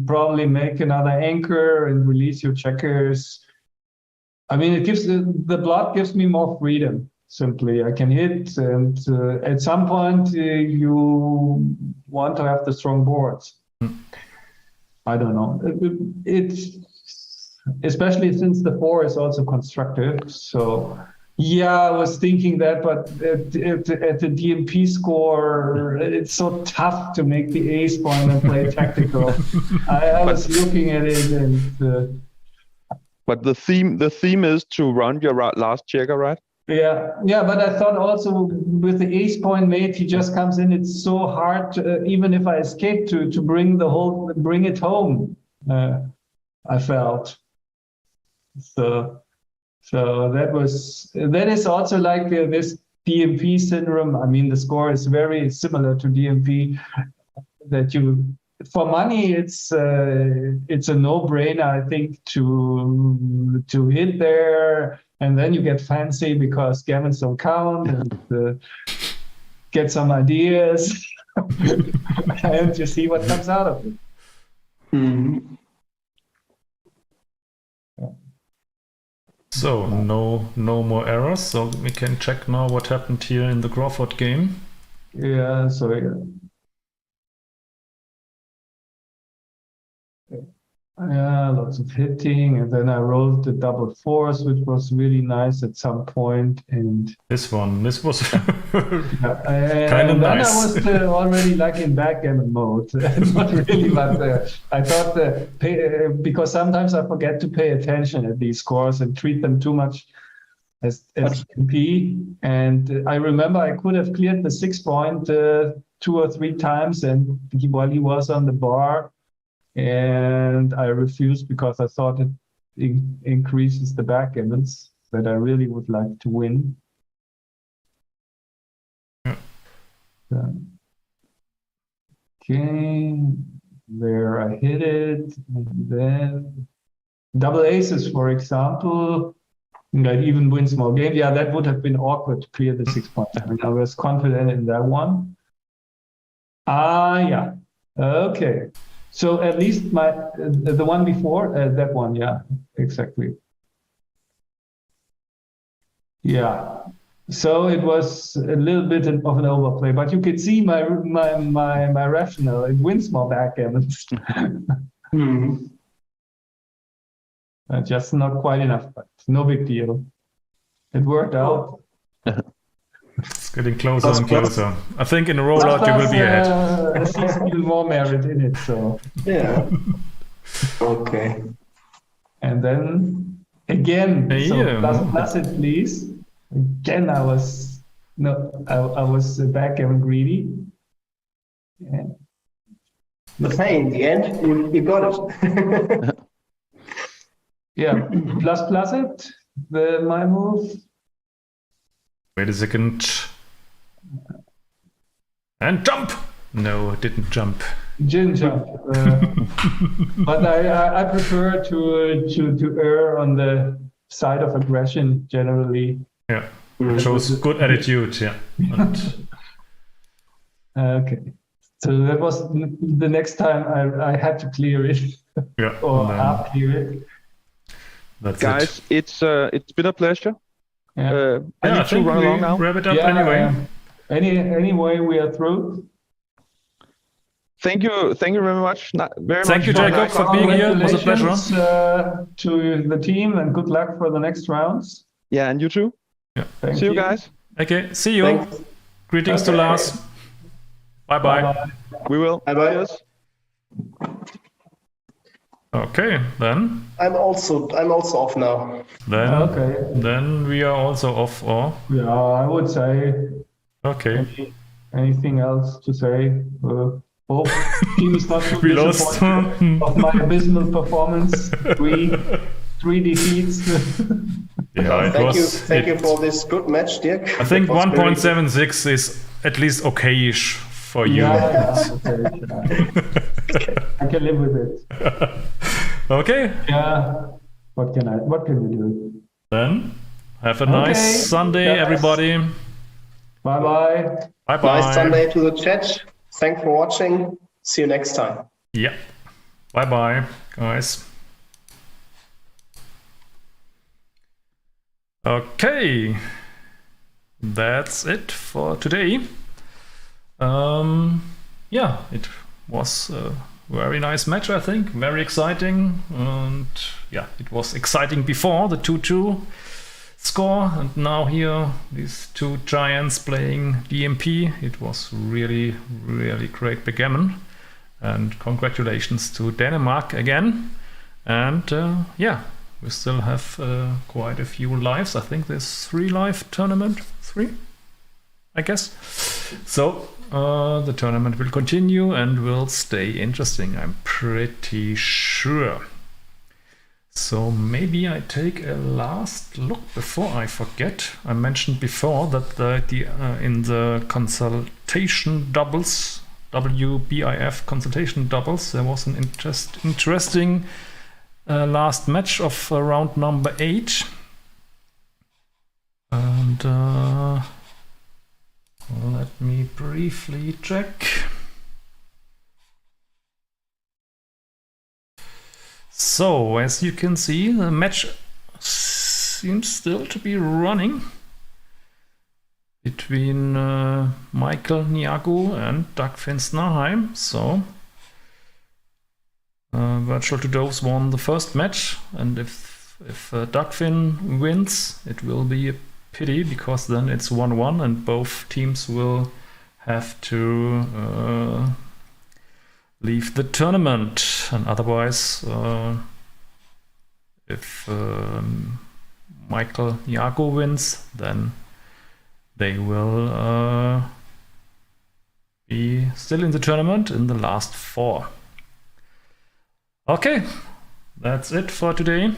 S4: probably make another anchor and release your checkers. I mean, it gives the blood gives me more freedom. Simply, I can hit, and at some point you want to have the strong boards. I don't know. It's especially since the 4 is also constructive. So I was thinking that, but at the DMP score, it's so tough to make the ace point and play tactical. I was looking at it and.
S2: But the theme is to run your last checker, right?
S4: Yeah, but I thought also with the ace point mate, he just comes in. It's so hard, even if I escape, to bring it home. I felt so that is also like this DMP syndrome. I mean, the score is very similar to DMP. That for money, it's a no-brainer, I think, to hit there, and then you get fancy because gammons don't count, and get some ideas, and you see what comes out of it.
S3: Mm-hmm.
S1: So no more errors. So we can check now what happened here in the Crawford game.
S4: Yeah. So lots of hitting, and then I rolled the double 4s, which was really nice at some point. And
S1: this was
S4: kind of nice. I was already like in backgammon mode, not really, but I thought because sometimes I forget to pay attention at these scores and treat them too much as MP. And I remember I could have cleared the 6 point 2 or 3 times, and while he was on the bar. And I refused because I thought it increases the backgammons that I really would like to win. Okay, there I hit it. And then double aces, for example, that even win small game. Yeah, that would have been awkward to clear the 6 point. I mean, I was confident in that one. Yeah, okay. So at least the one before, that one, yeah, exactly. Yeah, So it was a little bit of an overplay, but you could see my rationale. It wins more backgammons. Just not quite enough, but no big deal. It worked out.
S1: It's getting closer and closer. I think in a rollout you will be ahead.
S4: Seems even more merit in it. So
S3: Yeah. Okay.
S4: and then again,
S1: Yeah.
S4: so plus it, please. Again, I was backgammon greedy. Yeah.
S3: But hey, in the end, you got it.
S4: Yeah, plus it. My move.
S1: Wait a second. And jump! No, it didn't jump.
S4: Didn't jump. But I prefer to err on the side of aggression generally.
S1: Yeah. It shows good attitude, yeah. And
S4: Okay. So that was the next time I had to clear it
S1: yeah.
S4: or
S1: and then
S4: half clear it.
S1: that's
S2: Guys,
S1: it.
S2: it's been a pleasure.
S4: Yeah.
S2: I
S1: Yeah,
S2: need to run along now.
S1: wrap it up
S4: Yeah,
S1: anyway.
S4: Anyway, we are through.
S2: Thank you very much.
S1: Thank you, Jakob, for being here. It was a pleasure.
S4: Congratulations, to the team, and good luck for the next rounds.
S2: Yeah, and you too.
S4: Thank
S2: See you guys.
S1: Okay, see you.
S3: Thanks.
S1: Greetings to
S4: Okay.
S1: Lars. Bye-bye.
S4: Bye-bye.
S2: We will.
S3: Bye-bye.
S2: Cheers.
S1: Okay, then
S3: I'm also off now.
S4: Okay.
S1: then we are also off. Or
S4: Yeah, I would say
S1: okay,
S4: anything else to say. Hope team is not too
S1: we lost.
S4: disappointed of my abysmal performance. Three defeats.
S1: Yeah,
S3: Thank you for this good match, Dirk.
S1: I think
S3: That was very good.
S1: 1.76 is at least okayish for you.
S4: Okay. I can live with it.
S1: Okay,
S4: Yeah. What can we do?
S1: then have a
S4: Okay.
S1: nice Sunday,
S4: Yes.
S1: everybody.
S4: Bye-bye.
S1: Bye bye.
S3: Nice Sunday to the chat. Thanks for watching. See you next time.
S1: Yeah. Bye bye, guys. Okay. That's it for today. Yeah, it was a very nice match, I think. Very exciting. And yeah, it was exciting before the 2-2 score. And now here, these two giants playing DMP. It was really, really great backgammon. And congratulations to Denmark again. And yeah, we still have quite a few lives. I think there's 3 live tournament. 3, I guess. So the tournament will continue and will stay interesting, I'm pretty sure. So maybe I take a last look before I forget. I mentioned before that in the consultation doubles, WBIF consultation doubles, there was an interesting last match of round number 8. And let me briefly check. So, as you can see, the match seems still to be running between Michael Niago and Dagfinn Snaheim. So, Virtual to Doves won the first match, and if Dagfinn wins, it will be a pity, because then it's 1-1 and both teams will have to leave the tournament. And otherwise, if Michael Niago wins, then they will be still in the tournament in the last 4. Okay, that's it for today.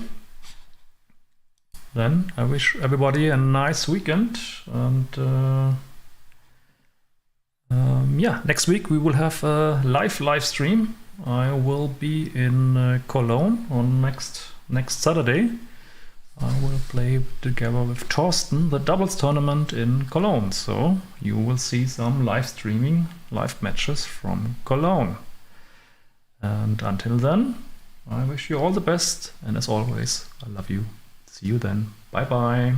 S1: Then I wish everybody a nice weekend, and yeah, next week we will have a live stream. I will be in Cologne on next Saturday. I will play together with Torsten the doubles tournament in Cologne, so you will see some live matches from Cologne. And until then, I wish you all the best, and as always, I love you. See you then. Bye bye.